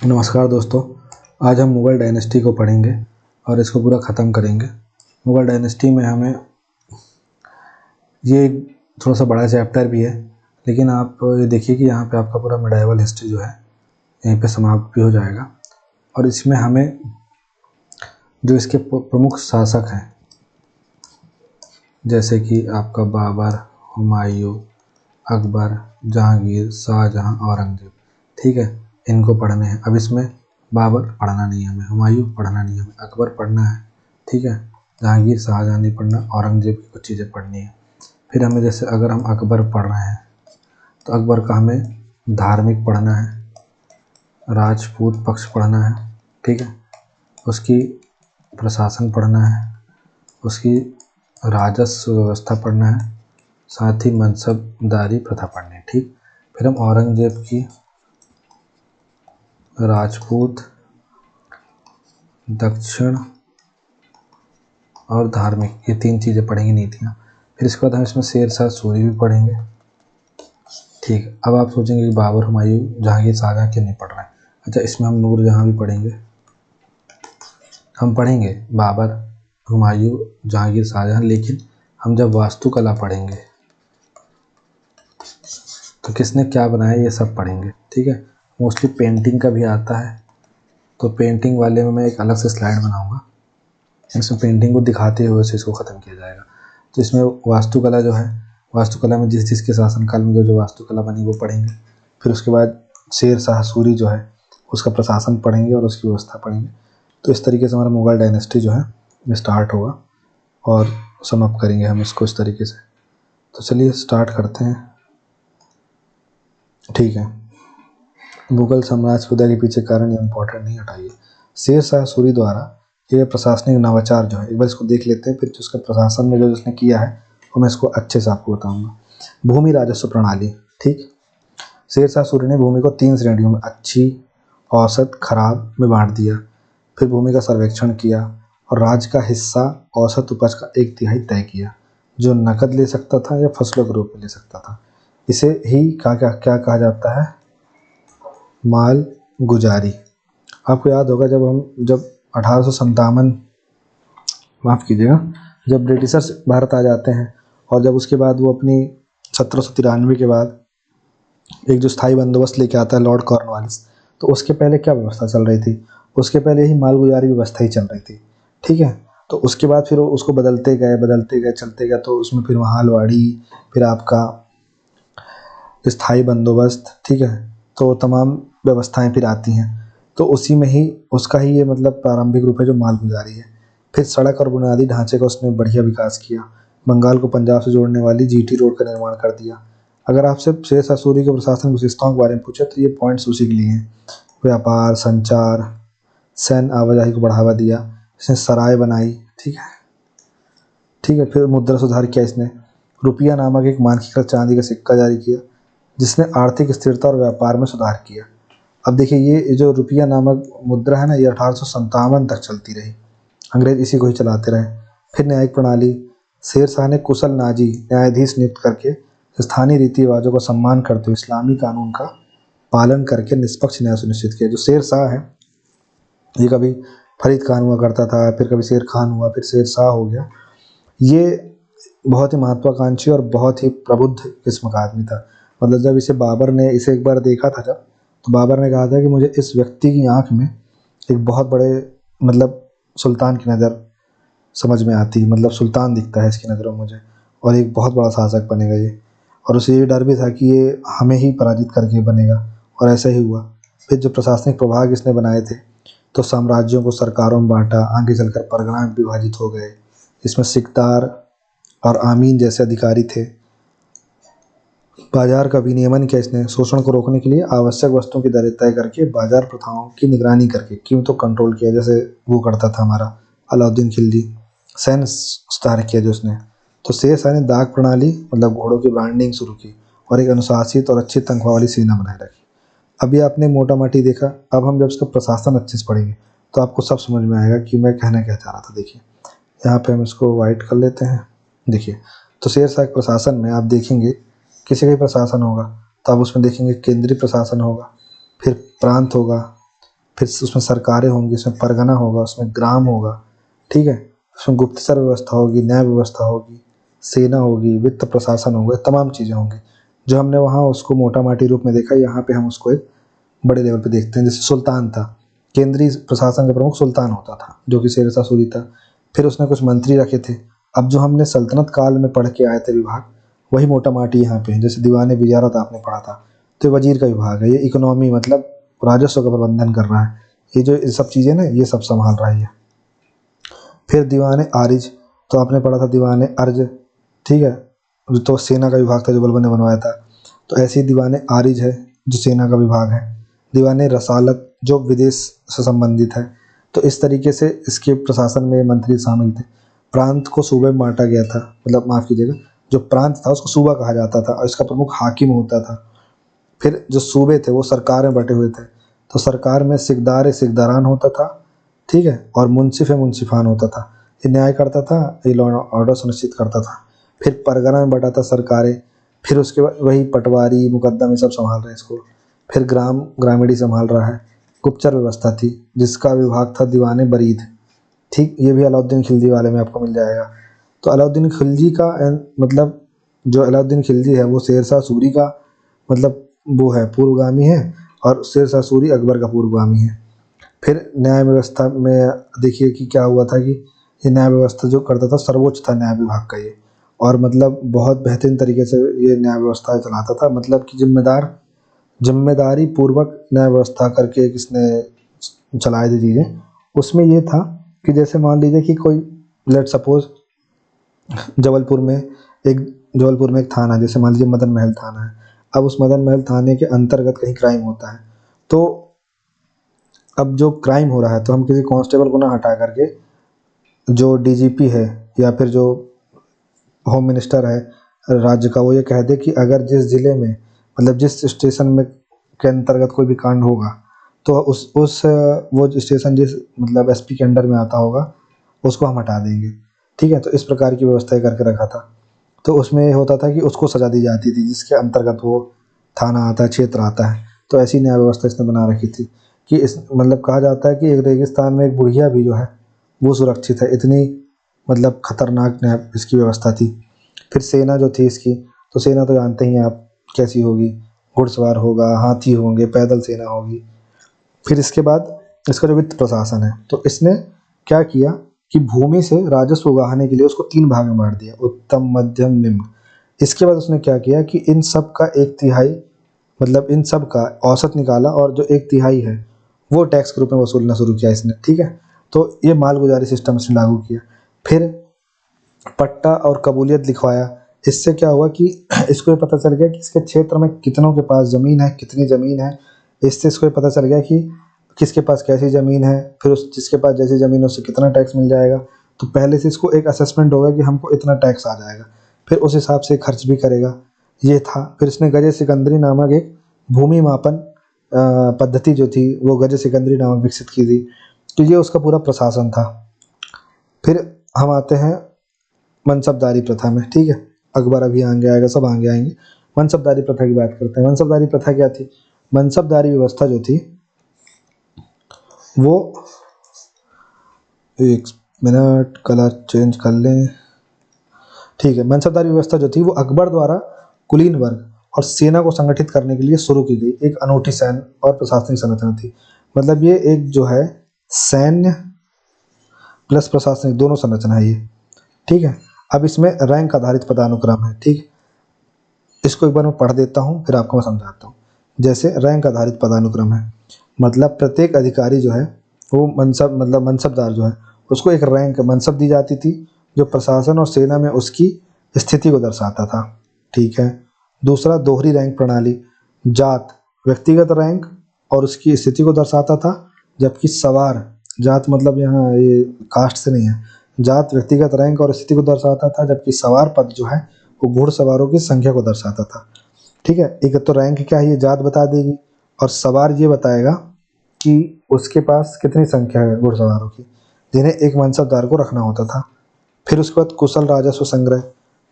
नमस्कार दोस्तों, आज हम मुग़ल डायनेस्टी को पढ़ेंगे और इसको पूरा ख़त्म करेंगे। मुग़ल डायनेस्टी में हमें ये थोड़ा सा बड़ा चैप्टर भी है, लेकिन आप ये देखिए कि यहाँ पे आपका पूरा मिडाइवल हिस्ट्री जो है यहीं पे समाप्त भी हो जाएगा। और इसमें हमें जो इसके प्रमुख शासक हैं, जैसे कि आपका बाबर, हुमायूं, अकबर, जहांगीर, शाहजहां, औरंगज़ेब, ठीक है, इनको पढ़ने हैं। अब इसमें बाबर पढ़ना नहीं है हमें, हुमायूं पढ़ना नहीं है हमें, अकबर पढ़ना है, ठीक है, जहांगीर, शाहजहां नहीं पढ़ना, औरंगज़ेब की कुछ चीज़ें पढ़नी है। फिर हमें जैसे अगर हम अकबर पढ़ रहे हैं तो अकबर का हमें धार्मिक पढ़ना है, राजपूत पक्ष पढ़ना है, ठीक है, उसकी प्रशासन पढ़ना है, उसकी राजस्व व्यवस्था पढ़ना है, साथ ही मनसबदारी प्रथा पढ़नी है, ठीक। फिर हम औरंगज़ेब की राजपूत, दक्षिण और धार्मिक, ये 3 चीज़ें पढ़ेंगे, नीतियाँ। फिर इसके बाद हम इसमें शेरशाह सूरी भी पढ़ेंगे, ठीक। अब आप सोचेंगे कि बाबर, हुमायूं, जहांगीर, शाहजहां क्यों नहीं पढ़ रहे हैं। अच्छा, इसमें हम नूरजहां भी पढ़ेंगे। हम पढ़ेंगे बाबर, हुमायूं, जहांगीर, शाहजहां, लेकिन हम जब वास्तुकला पढ़ेंगे तो किसने क्या बनाया ये सब पढ़ेंगे, ठीक है। मोस्टली पेंटिंग का भी आता है, तो पेंटिंग वाले में मैं एक अलग से स्लाइड बनाऊंगा, इसमें पेंटिंग को दिखाते हुए से इसको ख़त्म किया जाएगा। तो इसमें वास्तुकला जो है, वास्तुकला में जिस जिसके शासनकाल में जो जो वास्तुकला बनी वो पढ़ेंगे। फिर उसके बाद शेरशाह सूरी जो है उसका प्रशासन पढ़ेंगे और उसकी व्यवस्था पढ़ेंगे। तो इस तरीके से हमारा मुग़ल डायनेस्टी जो है स्टार्ट होगा और समाप्त करेंगे हम इसको इस तरीके से। तो चलिए स्टार्ट करते हैं, ठीक है। मुग़ल साम्राज्य के उदय के पीछे कारण ये इम्पोर्टेंट नहीं, हटाइए। शेरशाह सूरी द्वारा ये प्रशासनिक नवाचार जो है, एक बार इसको देख लेते हैं, फिर जो उसका प्रशासन में जो उसने किया है वो मैं इसको अच्छे से आपको बताऊंगा। भूमि राजस्व प्रणाली, ठीक। शेरशाह सूरी ने भूमि को 3 श्रेणियों में, अच्छी, औसत, खराब में बांट दिया। फिर भूमि का सर्वेक्षण किया और राज्य का हिस्सा औसत उपज का 1/3 तय किया, जो नकद ले सकता था या फसलों के रूप में ले सकता था। इसे ही क्या कहा जाता है, माल गुजारी। आपको याद होगा जब 1857, माफ़ कीजिएगा, जब ब्रिटिशर्स भारत आ जाते हैं और जब उसके बाद वो अपनी 1793 के बाद एक जो स्थायी बंदोबस्त लेके आता है लॉर्ड कॉर्नवालिस, तो उसके पहले क्या व्यवस्था चल रही थी, उसके पहले ही मालगुजारी व्यवस्था ही चल रही थी, ठीक है। तो उसके बाद फिर उसको बदलते गए चलते गए, तो उसमें फिर महालवाड़ी, फिर आपका स्थायी बंदोबस्त, ठीक है, तो तमाम व्यवस्थाएं फिर आती हैं। तो उसी में ही उसका ही ये मतलब प्रारंभिक रूप है जो मालगुजारी है। फिर सड़क और बुनियादी ढांचे का उसने बढ़िया विकास किया, बंगाल को पंजाब से जोड़ने वाली जीटी रोड का निर्माण कर दिया। अगर आपसे शेरशाह सूरी के प्रशासन विशेषताओं के बारे में पूछे तो ये पॉइंट्स उसी के लिए हैं। व्यापार, संचार, सैन्य आवाजाही को बढ़ावा दिया, इसने सराय बनाई, ठीक है, ठीक है। फिर मुद्रा सुधार किया इसने, रुपया नामक एक मानकीकृत चांदी का सिक्का जारी किया, जिसने आर्थिक स्थिरता और व्यापार में सुधार किया। अब देखिए ये जो रुपया नामक मुद्रा है ना, ये 1857 तक चलती रही, अंग्रेज इसी को ही चलाते रहे। फिर न्यायिक प्रणाली, शेरशाह ने कुशल नाजी न्यायाधीश नियुक्त करके स्थानीय रीति रिवाजों का सम्मान करते हुए इस्लामी कानून का पालन करके निष्पक्ष न्याय सुनिश्चित किया। जो शेरशाह है ये कभी फरीद खान हुआ करता था, फिर कभी शेर खान हुआ, फिर शेरशाह हो गया। ये बहुत ही महत्वाकांक्षी और बहुत ही प्रबुद्ध किस्म का आदमी था। मतलब जब इसे बाबर ने इसे एक बार देखा था जब, तो बाबर ने कहा था कि मुझे इस व्यक्ति की आंख में एक बहुत बड़े मतलब सुल्तान की नज़र समझ में आती है, मतलब सुल्तान दिखता है इसकी नज़रों में मुझे, और एक बहुत बड़ा शासक बनेगा ये। और उसे ये डर भी था कि ये हमें ही पराजित करके बनेगा, और ऐसा ही हुआ। फिर जो प्रशासनिक प्रभाग इसने बनाए थे, तो साम्राज्यों को सरकारों में बांटा, आगे चलकर परगना में विभाजित हो गए। इसमें सिकदार और आमीन जैसे अधिकारी थे। बाजार का विनियमन किया इसने, शोषण को रोकने के लिए आवश्यक वस्तुओं की दरें तय करके बाजार प्रथाओं की निगरानी करके कीमतों को कंट्रोल किया, जैसे वो करता था हमारा अलाउद्दीन खिलजी। सैन्य सुधार किया जो उसने, तो शेरशाह ने दाग प्रणाली मतलब घोड़ों की ब्रांडिंग शुरू की और एक अनुशासित और अच्छी तनख्वाह वाली सेना बनाए रखी। अभी आपने मोटा माटी देखा, अब हम जब इसका प्रशासन अच्छे से पढ़ेंगे तो आपको सब समझ में आएगा कि मैं कहना क्या चाह रहा था। देखिए यहाँ पे हम इसको वाइट कर लेते हैं। देखिए तो शेरशाह के प्रशासन में आप देखेंगे किसी का भी प्रशासन होगा तो आप उसमें देखेंगे केंद्रीय प्रशासन होगा, फिर प्रांत होगा, फिर उसमें सरकारें होंगी, उसमें परगना होगा, उसमें ग्राम होगा, ठीक है, उसमें गुप्तचर व्यवस्था होगी, न्याय व्यवस्था होगी, सेना होगी, वित्त प्रशासन होगा, तमाम चीज़ें होंगी। जो हमने वहाँ उसको मोटा माटी रूप में देखा, यहाँ पे हम उसको एक बड़े लेवल पे देखते हैं। जैसे सुल्तान था, केंद्रीय प्रशासन का प्रमुख सुल्तान होता था, जो कि शेर शाह सूरी था। फिर उसने कुछ मंत्री रखे थे। अब जो हमने सल्तनत काल में पढ़ के आए थे विभाग, वही मोटा माटी यहाँ पे है। जैसे दीवाने वजारत आपने पढ़ा था, तो ये वजीर का विभाग है। ये इकोनॉमी मतलब राजस्व का प्रबंधन कर रहा है। ये जो ये सब चीज़ें ना, ये सब संभाल रहा है ये। फिर दीवाने आरिज, तो आपने पढ़ा था दीवाने अर्ज, ठीक है, तो सेना का विभाग था जो बलबन ने बनवाया था। तो ऐसे ही दीवाने आरिज है जो सेना का विभाग है। दीवाने रसालत जो विदेश से संबंधित है। तो इस तरीके से इसके प्रशासन में मंत्री शामिल थे। प्रांत को सूबे में बांटा गया था, मतलब माफ़ कीजिएगा, जो प्रांत था उसको सूबा कहा जाता था और इसका प्रमुख हाकिम होता था। फिर जो सूबे थे वो सरकार में बटे हुए थे। तो सरकार में सिकदार सिकदारान होता था, ठीक है, और मुंसिफ मुंसिफान होता था। ये न्याय करता था, ये लॉ एंड ऑर्डर सुनिश्चित करता था। फिर परगना में बटा था सरकारें। फिर उसके बाद वही पटवारी मुकद्दम ये सब संभाल रहे हैं इसको। फिर ग्रामीणी संभाल रहा है। गुप्तचर व्यवस्था थी जिसका विभाग था दीवाने बरीद, ठीक, ये भी अलाउद्दीन खिलजी वाले में आपको मिल जाएगा। तो अलाउद्दीन खिलजी का मतलब जो अलाउद्दीन खिलजी है वो शेर शाह सूरी का मतलब वो है, पूर्वगामी है, और शेर शाह सूरी अकबर का पूर्वगामी है। फिर न्याय व्यवस्था में देखिए कि क्या हुआ था कि ये न्याय व्यवस्था जो करता था, सर्वोच्च था न्याय विभाग का ये, और मतलब बहुत बेहतरीन तरीके से ये न्याय व्यवस्था चलाता था। मतलब कि जिम्मेदारी पूर्वक न्याय व्यवस्था करके इसने चलाए थे चीज़ें। उसमें ये था कि जैसे मान लीजिए कि कोई, लेट सपोज जबलपुर में एक थाना, जैसे मान लीजिए मदन महल थाना है। अब उस मदन महल थाने के अंतर्गत कहीं क्राइम होता है, तो अब जो क्राइम हो रहा है तो हम किसी कांस्टेबल को ना हटा करके जो डीजीपी है या फिर जो होम मिनिस्टर है राज्य का, वो ये कह दे कि अगर जिस ज़िले में मतलब जिस स्टेशन में के अंतर्गत कोई भी कांड होगा, तो उस वो स्टेशन जिस मतलब एसपी के अंडर में आता होगा उसको हम हटा देंगे, ठीक है। तो इस प्रकार की व्यवस्था करके रखा था। तो उसमें होता था कि उसको सज़ा दी जाती थी जिसके अंतर्गत वो थाना आता है, क्षेत्र आता है। तो ऐसी न्याय व्यवस्था इसने बना रखी थी कि इस मतलब कहा जाता है कि एक रेगिस्तान में एक बुढ़िया भी जो है वो सुरक्षित है, इतनी मतलब खतरनाक न्याय इसकी व्यवस्था थी। फिर सेना जो थी इसकी, तो सेना तो जानते ही हैं आप कैसी होगी, घुड़सवार होगा, हाथी होंगे, पैदल सेना होगी। फिर इसके बाद इसका जो वित्त प्रशासन है, तो इसने क्या किया कि भूमि से राजस्व उगाहने के लिए उसको 3 भाग में बांट दिया, उत्तम, मध्यम, निम्न। इसके बाद उसने क्या किया कि इन सब का 1/3 मतलब इन सब का औसत निकाला, और जो 1/3 है वो टैक्स के रूप में वसूलना शुरू किया इसने, ठीक है। तो ये मालगुजारी सिस्टम इसने लागू किया। फिर पट्टा और कबूलियत लिखवाया। इससे क्या हुआ कि इसको ये पता चल गया कि इसके क्षेत्र में कितनों के पास ज़मीन है, कितनी ज़मीन है। इससे इसको ये पता चल गया कि किसके पास कैसी ज़मीन है, फिर उस जिसके पास जैसी ज़मीन है उससे कितना टैक्स मिल जाएगा। तो पहले से इसको एक असेसमेंट होगा कि हमको इतना टैक्स आ जाएगा, फिर उस हिसाब से खर्च भी करेगा, ये था। फिर इसने गजे सिकंदरी नामक एक भूमि मापन पद्धति जो थी वो गजे सिकंदरी नामक विकसित की थी। तो ये उसका पूरा प्रशासन था। फिर हम आते हैं मनसबदारी प्रथा में, ठीक है। अकबर अभी आगे आएगा, सब आगे आएंगे। मनसबदारी प्रथा की बात करते हैं। मनसबदारी प्रथा क्या थी? मनसबदारी व्यवस्था जो थी वो, एक मिनट कलर चेंज कर लें, ठीक है। मनसबदारी व्यवस्था जो थी वो अकबर द्वारा कुलीन वर्ग और सेना को संगठित करने के लिए शुरू की गई एक अनूठी सैन्य और प्रशासनिक संरचना थी। मतलब ये एक जो है सैन्य प्लस प्रशासनिक दोनों संरचना है ये, ठीक है। अब इसमें रैंक आधारित पदानुक्रम है, ठीक। इसको एक बार मैं पढ़ देता हूँ फिर आपको मैं समझाता हूँ। जैसे रैंक आधारित पदानुक्रम है, मतलब प्रत्येक अधिकारी जो है वो मनसबदार जो है उसको एक रैंक मनसब दी जाती थी जो प्रशासन और सेना में उसकी स्थिति को दर्शाता था, ठीक है। दूसरा, दोहरी रैंक प्रणाली। जात व्यक्तिगत रैंक और उसकी स्थिति को दर्शाता था, जबकि सवार, जात मतलब यहाँ ये कास्ट से नहीं है, जात व्यक्तिगत रैंक और स्थिति को दर्शाता था, जबकि सवार पद जो है वो घुड़सवारों की संख्या को दर्शाता था, ठीक है। एक तो रैंक क्या है ये जात बता देगी, और सवार ये बताएगा कि उसके पास कितनी संख्या है घुड़सवारों की, जिन्हें एक मनसबदार को रखना होता था। फिर उसके बाद कुशल राजस्व संग्रह।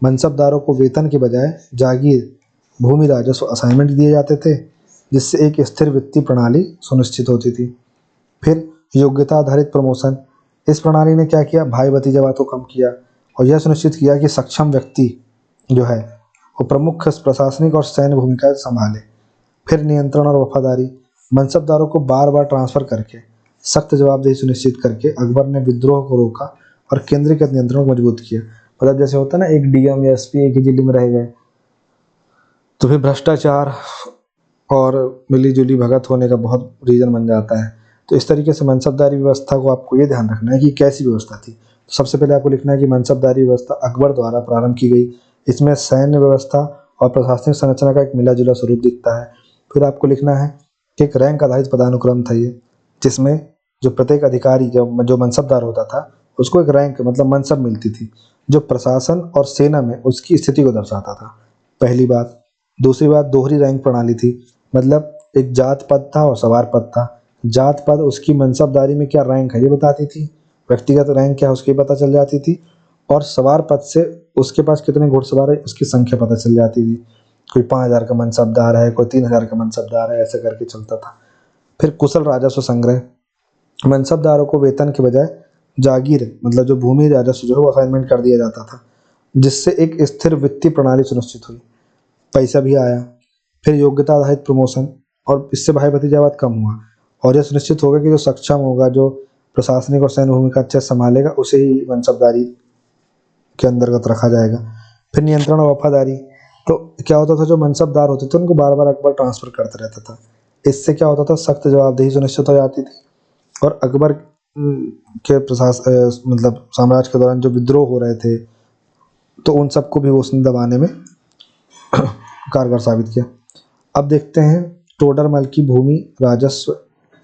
मनसबदारों को वेतन के बजाय जागीर, भूमि राजस्व असाइनमेंट दिए जाते थे, जिससे एक स्थिर वित्तीय प्रणाली सुनिश्चित होती थी। फिर योग्यता आधारित प्रमोशन, इस प्रणाली ने क्या किया, भाई भतीजावाद को कम किया और यह सुनिश्चित किया कि सक्षम व्यक्ति जो है वो प्रमुख प्रशासनिक और सैन्य भूमिकाएं संभाले। फिर नियंत्रण और वफादारी, मनसबदारों को बार बार ट्रांसफर करके सख्त जवाबदेही सुनिश्चित करके अकबर ने विद्रोह को रोका और केंद्रीकृत नियंत्रण को मजबूत किया। मतलब जैसे होता है ना, एक डीएम या एसपी एक ही जिले में रह गए तो फिर भ्रष्टाचार और मिली जुली भगत होने का बहुत रीजन बन जाता है। तो इस तरीके से मनसबदारी व्यवस्था को आपको ये ध्यान रखना है कि कैसी व्यवस्था थी। तो सबसे पहले आपको लिखना है कि मनसबदारी व्यवस्था अकबर द्वारा प्रारंभ की गई। इसमें सैन्य व्यवस्था और प्रशासनिक संरचना का एक मिला जुला स्वरूप दिखता है। फिर आपको लिखना है कि एक रैंक आधारित पदानुक्रम था ये, जिसमें जो प्रत्येक अधिकारी जो मनसबदार होता था उसको एक रैंक मतलब मनसब मिलती थी जो प्रशासन और सेना में उसकी स्थिति को दर्शाता था, पहली बात। दूसरी बात, दोहरी रैंक प्रणाली थी, मतलब एक जात पद था और सवार पद था। जात पद उसकी मनसबदारी में क्या रैंक है ये बताती थी, व्यक्तिगत रैंक क्या है उसकी पता चल जाती थी, और सवार पद से उसके पास कितने घुड़सवार है उसकी संख्या पता चल जाती थी। कोई 5,000 का मनसबदार है, कोई 3,000 का मनसबदार है, ऐसे करके चलता था। फिर कुशल राजस्व संग्रह, मनसबदारों को वेतन के बजाय जागीर मतलब जो भूमि राजस्व जो है वो असाइनमेंट कर दिया जाता था, जिससे एक स्थिर वित्तीय प्रणाली सुनिश्चित हुई, पैसा भी आया। फिर योग्यता आधारित प्रमोशन, और इससे भाई भतीजावाद कम हुआ और यह सुनिश्चित होगा कि जो सक्षम होगा, जो प्रशासनिक और सैन्य भूमिका अच्छे से संभालेगा, उसे ही मनसबदारी के अंतर्गत रखा जाएगा। फिर नियंत्रण और वफादारी, तो क्या होता था, जो मनसबदार होते थे उनको बार बार अकबर ट्रांसफर करता रहता था। इससे क्या होता था, सख्त जवाबदेही सुनिश्चित हो जाती थी और अकबर के मतलब साम्राज्य के दौरान जो विद्रोह हो रहे थे तो उन सबको भी वो उसने दबाने में कारगर साबित किया। अब देखते हैं टोडरमल की भूमि राजस्व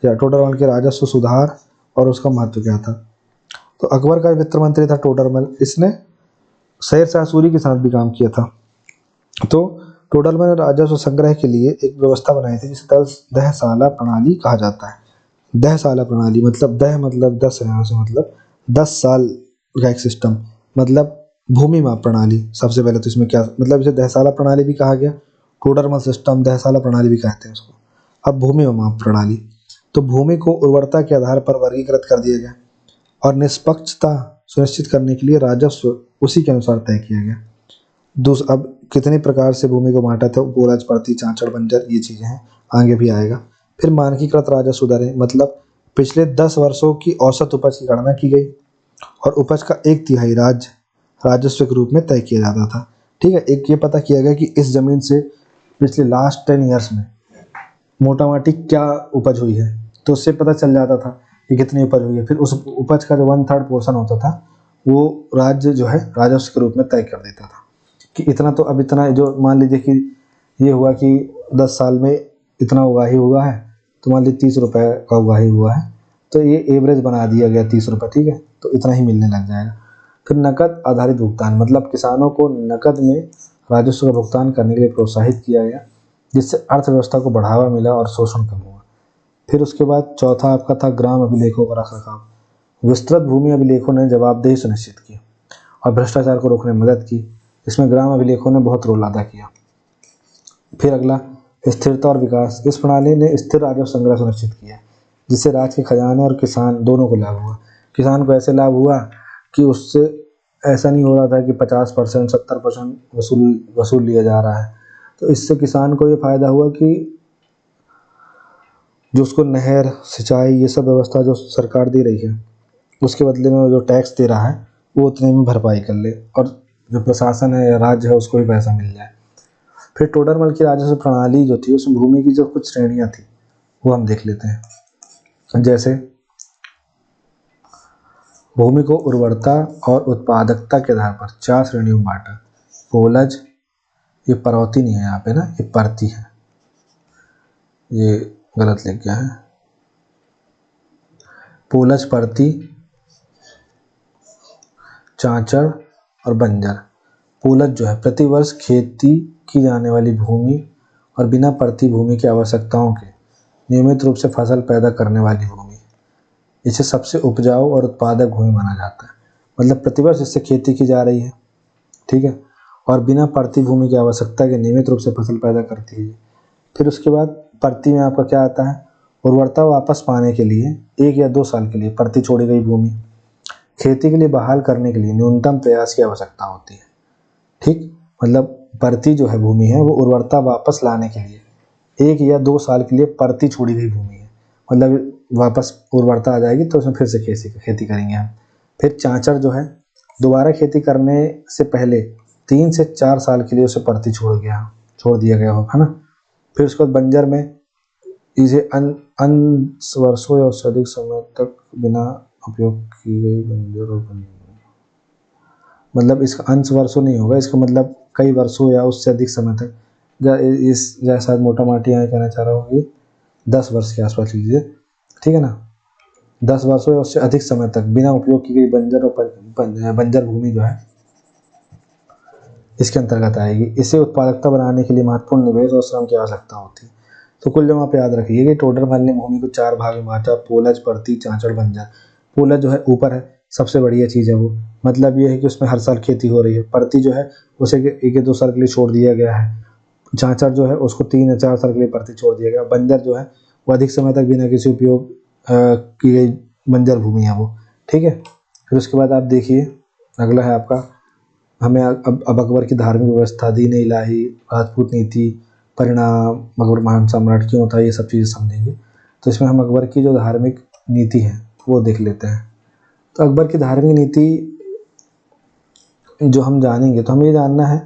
या टोडरमल के राजस्व सुधार और उसका महत्व क्या था। तो अकबर का वित्त मंत्री था टोडरमल, इसने शेर शाह सूरी के साथ भी काम किया था। तो टोडरमल ने राजस्व संग्रह के लिए एक व्यवस्था बनाई थी जिसे दहसाला प्रणाली कहा जाता है। दहसाला प्रणाली मतलब दह मतलब 10 है, यहाँ से मतलब 10 साल का एक सिस्टम, मतलब भूमि माप प्रणाली। सबसे पहले तो इसमें क्या मतलब, इसे दहसाला प्रणाली भी कहा गया, टोडरमल सिस्टम, दहसाला प्रणाली भी कहते हैं उसको। अब भूमि माप प्रणाली, तो भूमि को उर्वरता के आधार पर वर्गीकृत कर दिया गया और निष्पक्षता सुनिश्चित करने के लिए राजस्व उसी के अनुसार तय किया गया। अब कितनी प्रकार से भूमि को बांटा था, बोराज, परती, चांचड़, बंजर, ये चीज़ें हैं, आगे भी आएगा। फिर मानकीकृत राजस्व दरें, मतलब पिछले 10 वर्षों की औसत उपज की गणना की गई और उपज का 1/3 राजस्व के रूप में तय किया जाता था। ठीक है, एक ये पता किया गया कि इस जमीन से पिछले लास्ट 10 ईयर्स में मोटा मोटी क्या उपज हुई है, तो उससे पता चल जाता था कि कितनी उपज हुई है। फिर उस उपज का जो 1/3 पोर्शन होता था वो राज्य जो है राजस्व के रूप में तय कर देता था कि इतना, तो अब इतना जो मान लीजिए कि ये हुआ कि 10 साल में इतना उगाही हुआ है, तो मान लीजिए 30 रुपये का उगाही हुआ है, तो ये एवरेज बना दिया गया 30 रुपये, ठीक है, तो इतना ही मिलने लग जाएगा। फिर नकद आधारित भुगतान, मतलब किसानों को नकद में राजस्व का भुगतान करने के लिए प्रोत्साहित किया गया, जिससे अर्थव्यवस्था को बढ़ावा मिला और शोषण कम हुआ। फिर उसके बाद चौथा आपका था ग्राम अभिलेखों का रखरखाव। विस्तृत भूमि अभिलेखों ने जवाबदेही सुनिश्चित की और भ्रष्टाचार को रोकने में मदद की। इसमें ग्राम अभिलेखों ने बहुत रोल अदा किया। फिर अगला स्थिरता और विकास, इस प्रणाली ने स्थिर राजस्व संग्रह सुनिश्चित किया जिससे राज्य के खजाने और किसान दोनों को लाभ हुआ। किसान को ऐसे लाभ हुआ कि उससे ऐसा नहीं हो रहा था कि 50% 70% वसूल लिया जा रहा है, तो इससे किसान को ये फायदा हुआ कि जो उसको नहर, सिंचाई, ये सब व्यवस्था जो सरकार दे रही है उसके बदले में जो टैक्स दे रहा है वो उतने में भरपाई कर ले और जो प्रशासन है या राज्य है उसको भी पैसा मिल जाए। फिर टोडरमल की राजस्व प्रणाली जो थी उसमें भूमि की जो कुछ श्रेणियां थी वो हम देख लेते हैं। जैसे भूमि को उर्वरता और उत्पादकता के आधार पर 4 श्रेणियों में बांटा। पोलज, ये परौती नहीं है यहाँ पे ना, ये परती है, ये गलत लिख गया है। पोलज, परती, चांचड़ और बंजर। पोलज जो है प्रति वर्ष खेती की जाने वाली भूमि और बिना परती भूमि की आवश्यकताओं के नियमित रूप से फसल पैदा करने वाली भूमि, इसे सबसे उपजाऊ और उत्पादक भूमि माना जाता है। मतलब प्रतिवर्ष इससे खेती की जा रही है, ठीक है, और बिना परती भूमि की आवश्यकता के नियमित रूप से फसल पैदा करती है। फिर उसके बाद परती में आपका क्या आता है, उर्वरता वापस पाने के लिए 1 या 2 साल के लिए परती छोड़ी गई भूमि खेती के लिए बहाल करने के लिए न्यूनतम प्रयास की आवश्यकता होती है। ठीक, मतलब परती जो है भूमि है वो उर्वरता वापस लाने के लिए 1 या 2 साल के लिए परती छोड़ी गई भूमि है, मतलब वापस उर्वरता आ जाएगी तो उसमें फिर से खेती करेंगे हम। फिर चांचर जो है दोबारा खेती करने से पहले 3 से 4 साल के लिए उसे परती छोड़ दिया गया हो, है ना। फिर उसके बाद बंजर में इसे अंश वर्षों या उससे अधिक समय तक बिना उपयोग की गई बंजर और मतलब इसका अंश वर्षों नहीं होगा, इसका मतलब कई वर्षों या उससे अधिक समय तक, जैसा मोटा माटी यहाँ कहना चाह रहा हूँ कि 10 वर्ष के आसपास लीजिए, ठीक है ना। 10 वर्षों या उससे अधिक समय तक बिना उपयोग की गई बंजर भूमि जो है इसके अंतर्गत आएगी। इसे उत्पादकता बनाने के लिए महत्वपूर्ण निवेश और श्रम की आवश्यकता होती है। तो कुल जमा आप याद रखिए कि टोडर मल ने भूमि को 4 भाग में बांटा, पोलज, परती, चांचड़, बंजर। पोलज जो है ऊपर है, सबसे बढ़िया चीज़ है वो, मतलब ये है कि उसमें हर साल खेती हो रही है। परती जो है उसे 1 या 2 साल के लिए छोड़ दिया गया है। चांचड़ जो है उसको 3 या 4 साल के लिए परती छोड़ दिया गया। बंजर जो है वो अधिक समय तक बिना किसी उपयोग की गई बंजर भूमि है वो, ठीक है। फिर उसके बाद आप देखिए अगला है आपका, हमें अब अकबर की धार्मिक व्यवस्था, दीन इलाही, राजपूत नीति, परिणाम, अकबर महान सम्राट क्यों था, ये सब चीज़ें समझेंगे। तो इसमें हम अकबर की जो धार्मिक नीति है वो देख लेते हैं। तो अकबर की धार्मिक नीति जो हम जानेंगे तो हमें ये जानना है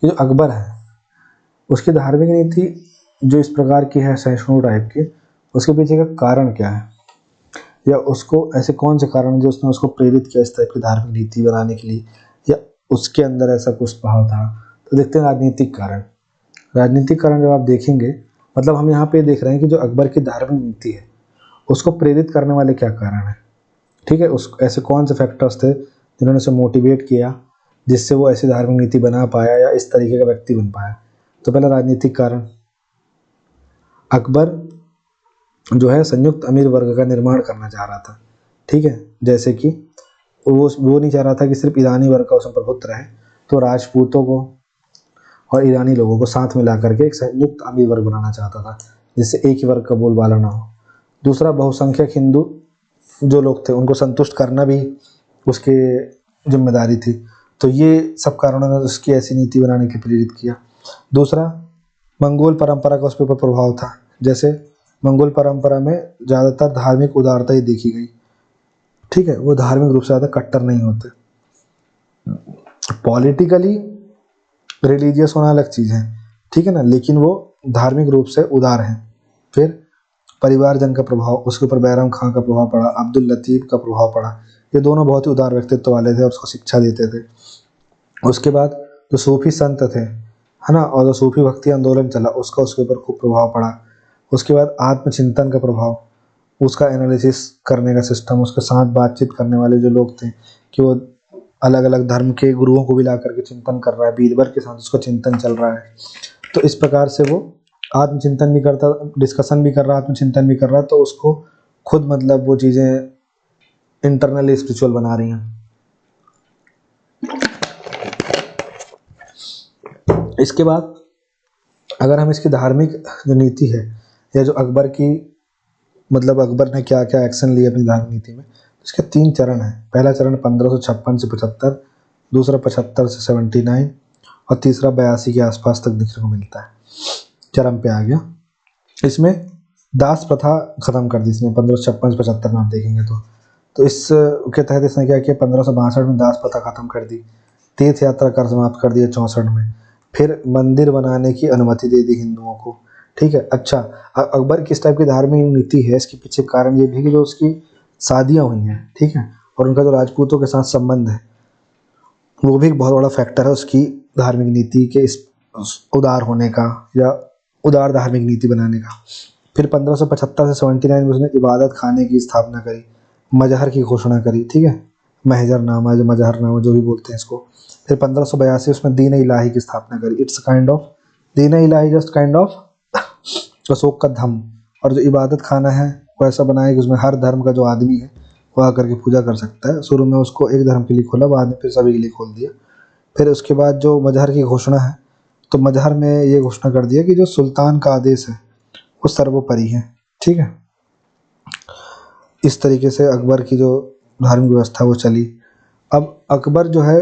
कि जो अकबर है उसकी धार्मिक नीति जो इस प्रकार की है, सहिष्णु टाइप की, उसके पीछे का कारण क्या है, या उसको ऐसे कौन से कारण जो उसने उसको प्रेरित किया इस टाइप की धार्मिक नीति बनाने के लिए, या उसके अंदर ऐसा कुछ भाव था। तो देखते हैं राजनीतिक कारण। राजनीतिक कारण जब आप देखेंगे, मतलब हम यहाँ पे देख रहे हैं कि जो अकबर की धार्मिक नीति है उसको प्रेरित करने वाले क्या कारण है, ठीक है। उस ऐसे कौन से फैक्टर्स थे जिन्होंने उसे मोटिवेट किया जिससे वो ऐसी धार्मिक नीति बना पाया या इस तरीके का व्यक्ति बन पाया। तो पहला राजनीतिक कारण, अकबर जो है संयुक्त अमीर वर्ग का निर्माण करना चाह रहा था, ठीक है। जैसे कि वो नहीं चाह रहा था कि सिर्फ ईरानी वर्ग का उसमें प्रभुत्व रहे, तो राजपूतों को और ईरानी लोगों को साथ में ला करके एक संयुक्त अमीर वर्ग बनाना चाहता था जिससे एक ही वर्ग का बोलबाला ना हो। दूसरा, बहुसंख्यक हिंदू जो लोग थे उनको संतुष्ट करना भी उसके जिम्मेदारी थी। तो ये सब कारणों ने उसकी ऐसी नीति बनाने के प्रेरित किया। दूसरा, मंगोल परंपरा का उस पर प्रभाव था। जैसे मंगोल परंपरा में ज़्यादातर धार्मिक उदारता ही देखी गई, ठीक है। वो धार्मिक रूप से ज़्यादा कट्टर नहीं होते। पॉलिटिकली रिलीजियस होना अलग चीज़ है, ठीक है ना, लेकिन वो धार्मिक रूप से उदार हैं। फिर परिवारजन का प्रभाव, उसके ऊपर बैरम खां का प्रभाव पड़ा, अब्दुल लतीफ़ का प्रभाव पड़ा। ये दोनों बहुत ही उदार व्यक्तित्व वाले थे और उसको शिक्षा देते थे। उसके बाद जो सूफी संत थे, है ना, और जो सूफी भक्ति आंदोलन चला उसका उसके ऊपर खूब प्रभाव पड़ा। उसके बाद आत्मचिंतन का प्रभाव, उसका एनालिसिस करने का सिस्टम, उसके साथ बातचीत करने वाले जो लोग थे कि वो अलग अलग धर्म के गुरुओं को भी ला करके चिंतन कर रहा है, बीरबल के साथ उसका चिंतन चल रहा है। तो इस प्रकार से वो आत्मचिंतन भी करता, डिस्कशन भी कर रहा, आत्मचिंतन भी कर रहा, तो उसको खुद मतलब वो चीज़ें इंटरनली स्पिरिचुअल बना रही हैं। इसके बाद अगर हम इसकी धार्मिक जो नीति है या जो अकबर की, मतलब अकबर ने क्या क्या एक्शन लिए अपनी धार्मिक नीति में, इसके 3 चरण हैं। पहला चरण 1556 से 75, दूसरा 75 से 79 और तीसरा 82 के आसपास तक देखने को मिलता है, चरम पे आ गया। इसमें दास प्रथा खत्म कर दी इसने 1556 से 75 में आप देखेंगे तो इसके तहत इसने क्या किया, 1562 में दास प्रथा खत्म कर दी, तीर्थ यात्रा कर समाप्त कर दिया 64 में, फिर मंदिर बनाने की अनुमति दे दी हिंदुओं को, ठीक है। अच्छा, अकबर किस टाइप की धार्मिक नीति है, इसके पीछे कारण ये भी है कि जो उसकी शादियाँ हुई हैं, ठीक है, और उनका जो राजपूतों के साथ संबंध है वो भी एक बहुत बड़ा फैक्टर है उसकी धार्मिक नीति के इस उदार होने का या उदार धार्मिक नीति बनाने का। फिर 1575 से 79 में उसने इबादत खाने की स्थापना करी, मजहर की घोषणा करी, ठीक है, महजरनामा जो मजहरनामा जो भी बोलते हैं इसको। फिर 1582 उसमें दीन इलाही की स्थापना करी। It's kind of Deen Ilahi, just kind of Ashok का धम। और जो इबादत खाना है वो ऐसा बनाया कि उसमें हर धर्म का जो आदमी है वो आकर के पूजा कर सकता है। शुरू में उसको एक धर्म के लिए खोला, बाद में फिर सभी के लिए खोल दिया। फिर उसके बाद जो मजहर की घोषणा है, तो मजहर में ये घोषणा कर दिया कि जो सुल्तान का आदेश है वो सर्वोपरि है, ठीक है। इस तरीके से अकबर की जो धार्मिक व्यवस्था वो चली। अब अकबर जो है,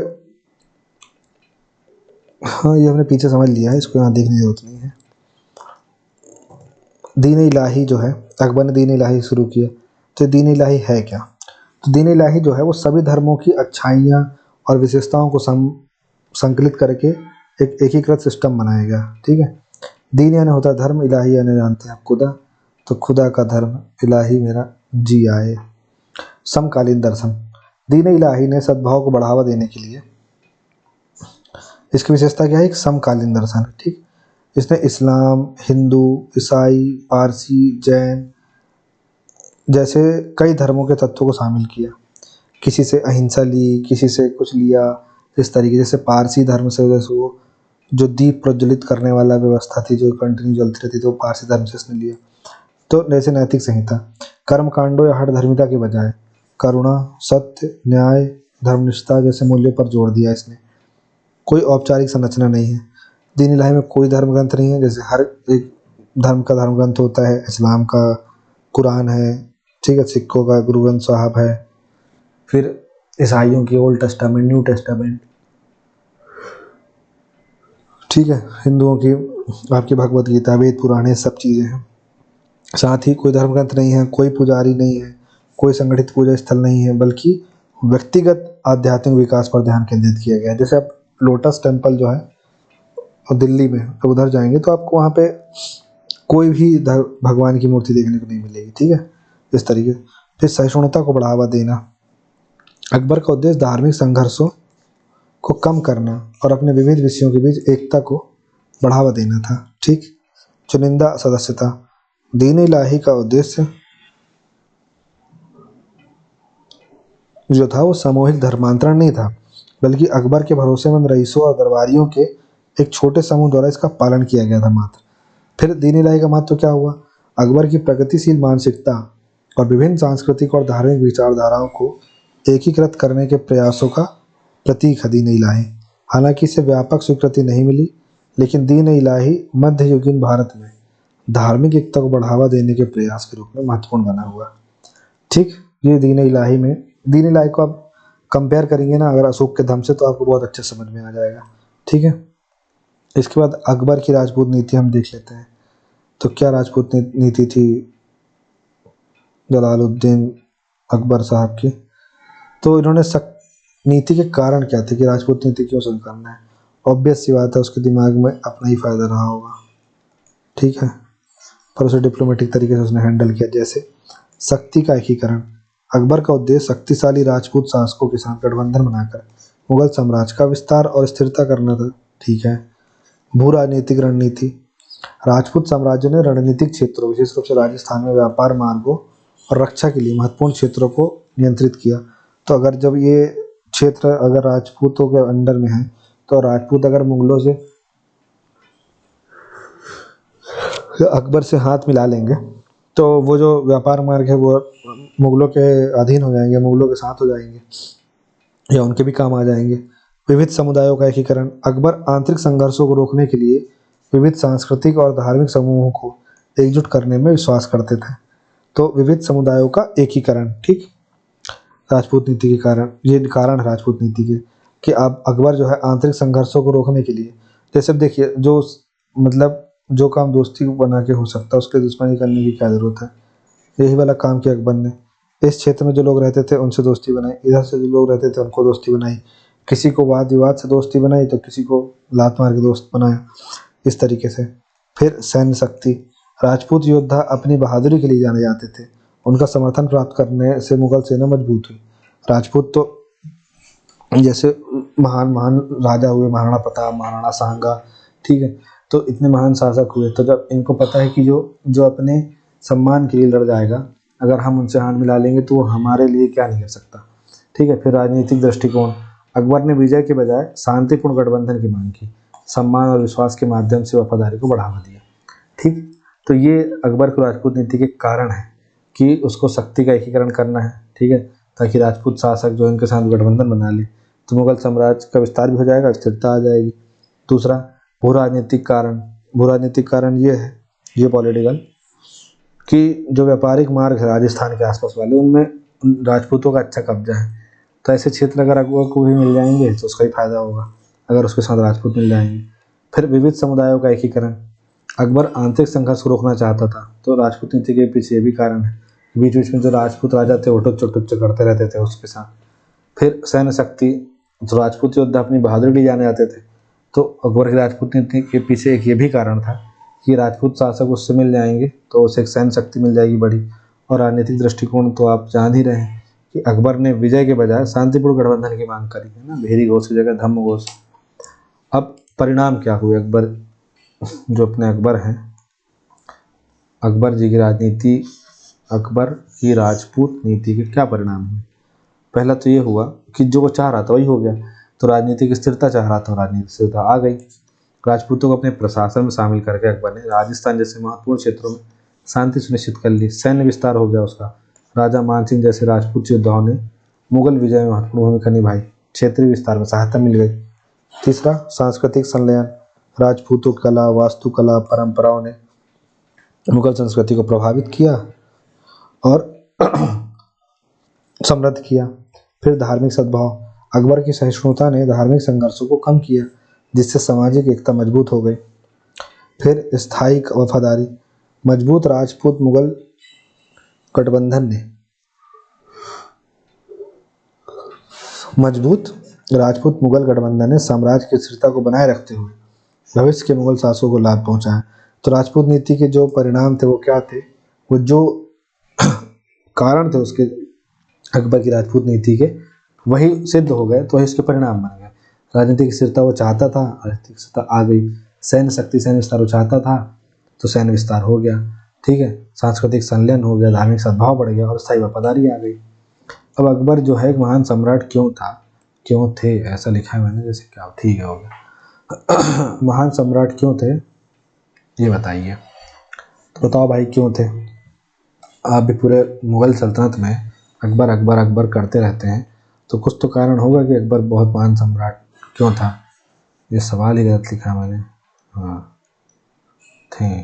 हाँ ये हमने पीछे समझ लिया है, इसको यहाँ देखने की जरूरत नहीं है। दीन इलाही जो है, अकबर ने दीन इलाही शुरू किया। तो दीन इलाही है क्या? तो दीन इलाही जो है वो सभी धर्मों की अच्छाइयाँ और विशेषताओं को संकलित करके एक एकीकृत सिस्टम बनाया गया। ठीक है, दीन यानी होता है धर्म, इलाही यानी जानते हैं आप खुदा, तो खुदा का धर्म, इलाही मेरा जी आए। समकालीन दर्शन, दीन इलाही ने सद्भाव को बढ़ावा देने के लिए, इसकी विशेषता क्या है? एक समकालीन दर्शन है। ठीक, इसने इस्लाम, हिंदू, ईसाई, पारसी, जैन जैसे कई धर्मों के तत्वों को शामिल किया। किसी से अहिंसा ली, किसी से कुछ लिया, इस तरीके। जैसे पारसी धर्म से जैसे वो जो दीप प्रज्वलित करने वाला व्यवस्था थी जो कंटिन्यू जलती रहती थी, वो पारसी धर्म से इसने लिया। तो जैसे नैतिक संहिता, कर्म कांडों या हठ धर्मिता के बजाय करुणा, सत्य, न्याय, धर्मनिष्ठा जैसे मूल्यों पर जोर दिया इसने। कोई औपचारिक संरचना नहीं है। दीन इलाही में कोई धर्म ग्रंथ नहीं है, जैसे हर एक धर्म का धर्म ग्रंथ होता है। इस्लाम का कुरान है, ठीक है, सिखों का गुरु ग्रंथ साहब है, फिर ईसाइयों की ओल्ड टेस्टामेंट, न्यू टेस्टामेंट, ठीक है, हिंदुओं की आपकी भगवत गीता, वेद पुराण, सब चीज़ें हैं। साथ ही कोई धर्म ग्रंथ नहीं है, कोई पुजारी नहीं है, कोई संगठित पूजा स्थल नहीं है, बल्कि व्यक्तिगत आध्यात्मिक विकास पर ध्यान केंद्रित किया गया है। जैसे आप लोटस टेम्पल जो है और दिल्ली में, तो उधर जाएंगे तो आपको वहाँ पे कोई भी भगवान की मूर्ति देखने को नहीं मिलेगी। ठीक है, इस तरीके। फिर सहिष्णुता को बढ़ावा देना, अकबर का उद्देश्य धार्मिक संघर्षों को कम करना और अपने विविध विषयों के बीच एकता को बढ़ावा देना था। ठीक, चुनिंदा सदस्यता, दीन इलाही का उद्देश्य जो था वो सामूहिक धर्मांतरण नहीं था, बल्कि अकबर के भरोसेमंद रईसों और दरबारियों के एक छोटे समूह द्वारा इसका पालन किया गया था मात्र। फिर दीन इलाही का महत्व क्या हुआ? अकबर की प्रगतिशील मानसिकता और विभिन्न सांस्कृतिक और धार्मिक विचारधाराओं को एकीकृत करने के प्रयासों का प्रतीक है दीन इलाही। हालांकि इसे व्यापक स्वीकृति नहीं मिली, लेकिन दीन इलाही मध्ययुगीन भारत में धार्मिक एकता को बढ़ावा देने के प्रयास के रूप में महत्वपूर्ण बना हुआ। ठीक, ये दीन इलाही में, दीन इलाही को आप कंपेयर करेंगे ना अगर अशोक के धर्म से, तो आपको बहुत अच्छे समझ में आ जाएगा। ठीक है, इसके बाद अकबर की राजपूत नीति हम देख लेते हैं। तो क्या राजपूत नीति थी जलालुद्दीन अकबर साहब की? तो इन्होंने नीति के कारण क्या थे कि राजपूत नीति क्यों शुरू करना है? ऑब्वियस सी बात है, उसके दिमाग में अपना ही फायदा रहा होगा। ठीक है, पर उसे डिप्लोमेटिक तरीके से उसने हैंडल किया। जैसे शक्ति का एकीकरण, अकबर का उद्देश्य शक्तिशाली राजपूत शासकों के साथ गठबंधन बनाकर मुगल साम्राज्य का विस्तार और स्थिरता करना था। ठीक है, भू राजनीतिक रणनीति, राजपूत साम्राज्य ने रणनीतिक क्षेत्रों, विशेष रूप से राजस्थान में व्यापार मार्गों और रक्षा के लिए महत्वपूर्ण क्षेत्रों को नियंत्रित किया। तो अगर जब ये क्षेत्र अगर राजपूतों के अंडर में है, तो राजपूत अगर मुगलों से, अकबर से हाथ मिला लेंगे, तो वो जो व्यापार मार्ग है वो मुगलों के अधीन हो जाएंगे, मुगलों के साथ हो जाएंगे या उनके भी काम आ जाएंगे। विविध समुदायों का एकीकरण, अकबर आंतरिक संघर्षों को रोकने के लिए विविध सांस्कृतिक और धार्मिक समूहों को एकजुट करने में विश्वास करते थे। तो विविध समुदायों का एकीकरण, ठीक, राजपूत नीति के कारण, ये कारण है राजपूत नीति के कि आप अकबर जो है आंतरिक संघर्षों को रोकने के लिए, जैसे देखिए जो मतलब जो काम दोस्ती बना के हो सकता है उसके दुश्मनी करने की क्या ज़रूरत है? यही वाला काम किया अकबर ने। इस क्षेत्र में जो लोग रहते थे उनसे दोस्ती बनाई, इधर से जो लोग रहते थे उनको दोस्ती बनाई, किसी को वाद विवाद से दोस्ती बनाई तो किसी को लात मार के दोस्त बनाया, इस तरीके से। फिर सैन्य शक्ति, राजपूत योद्धा अपनी बहादुरी के लिए जाने जाते थे, उनका समर्थन प्राप्त करने से मुगल सेना मजबूत हुई। राजपूत तो जैसे महान महान राजा हुए, महाराणा प्रताप, महाराणा सांगा, ठीक है, तो इतने महान शासक हुए, तो जब इनको पता है कि जो जो अपने सम्मान के लिए लड़ जाएगा, अगर हम उनसे हाथ मिला लेंगे तो वो हमारे लिए क्या नहीं कर सकता। ठीक है, फिर राजनीतिक दृष्टिकोण, अकबर ने विजय के बजाय शांतिपूर्ण गठबंधन की मांग की, सम्मान और विश्वास के माध्यम से वफादारी को बढ़ावा दिया। ठीक, तो ये अकबर की राजपूत नीति के कारण है कि उसको शक्ति का एकीकरण करना है। ठीक है, ताकि राजपूत शासक जो इनके साथ गठबंधन बना ले तो मुगल साम्राज्य का विस्तार भी हो जाएगा, स्थिरता आ जाएगी। दूसरा, भू राजनीतिक कारण, भू राजनीतिक कारण ये है, ये पॉलिटिकल, कि जो व्यापारिक मार्ग है राजस्थान के आसपास वाले, उनमें राजपूतों का अच्छा कब्जा है। तो ऐसे क्षेत्र अगर अकबर को भी मिल जाएंगे तो उसका ही फायदा होगा, अगर उसके साथ राजपूत मिल जाएंगे। फिर विविध समुदायों का एकीकरण, अकबर आंतरिक संघर्ष को रोकना चाहता था, तो राजपूत नीति के पीछे ये भी कारण है। बीच बीच में जो राजपूत राजा थे उठुच करते रहते थे उसके साथ। फिर सैन्य शक्ति, जो राजपूत योद्धा अपनी बहादुरी लिए जाने जाते थे, तो अकबर की राजपूत नीति के पीछे एक ये भी कारण था कि राजपूत शासक उससे मिल जाएंगे तो उसे एक सैन्य शक्ति मिल जाएगी बड़ी। और राजनीतिक दृष्टिकोण तो आप जान ही रहे हैं कि अकबर ने विजय के बजाय शांतिपूर्ण गठबंधन की मांग करी है ना, भेरी घोष की जगह धम्म घोष। अब परिणाम क्या हुए, अकबर जो अपने अकबर हैं, अकबर जी की राजनीति, अकबर की राजपूत नीति के क्या परिणाम हुए। पहला तो ये हुआ कि जो वो चाह रहा था वही हो गया। तो राजनीतिक स्थिरता चाह रहा था, राजनीतिक स्थिरता आ गई। राजपूतों को अपने प्रशासन में शामिल करके अकबर ने राजस्थान जैसे महत्वपूर्ण क्षेत्रों में शांति सुनिश्चित कर ली। सैन्य विस्तार हो गया उसका। राजा मानसिंह जैसे राजपूत योद्धाओं ने मुगल विजय में महत्वपूर्ण भूमिका निभाई। क्षेत्रीय विस्तार में सहायता मिल गई। तीसरा, सांस्कृतिक संलयन, राजपूतों की कला, वास्तुकला, परंपराओं ने मुगल संस्कृति को प्रभावित किया और समृद्ध किया। फिर धार्मिक सद्भाव, अकबर की सहिष्णुता ने धार्मिक संघर्षों को कम किया, जिससे सामाजिक एकता मजबूत हो गई। फिर स्थायी वफादारी, मजबूत राजपूत मुगल गठबंधन ने साम्राज्य की स्थिरता को बनाए रखते हुए भविष्य के मुगल शासकों को लाभ पहुंचाया। तो राजपूत नीति के जो परिणाम थे वो क्या थे, वो जो कारण थे उसके अकबर की राजपूत नीति के, वही सिद्ध हो गए, तो वही उसके परिणाम बन गए। राजनीतिक स्थिरता वो चाहता था, राजनीतिक स्थिरता आ गई। सैन्य शक्ति, सैन्य विस्तार वो चाहता था, तो सैन्य विस्तार हो गया। ठीक है, सांस्कृतिक संलयन हो गया, धार्मिक सद्भाव बढ़ गया और स्थायी वफादारी आ गई। अब अकबर जो है एक महान सम्राट क्यों था, क्यों थे, ऐसा लिखा है मैंने, जैसे क्या, ठीक है, हो गया। महान सम्राट क्यों थे ये बताइए, तो बताओ भाई क्यों थे। आप भी पूरे मुगल सल्तनत में अकबर अकबर अकबर करते रहते हैं, तो कुछ तो कारण होगा कि अकबर बहुत महान सम्राट क्यों था। ये सवाल ही गलत लिखा मैंने, हाँ, थे।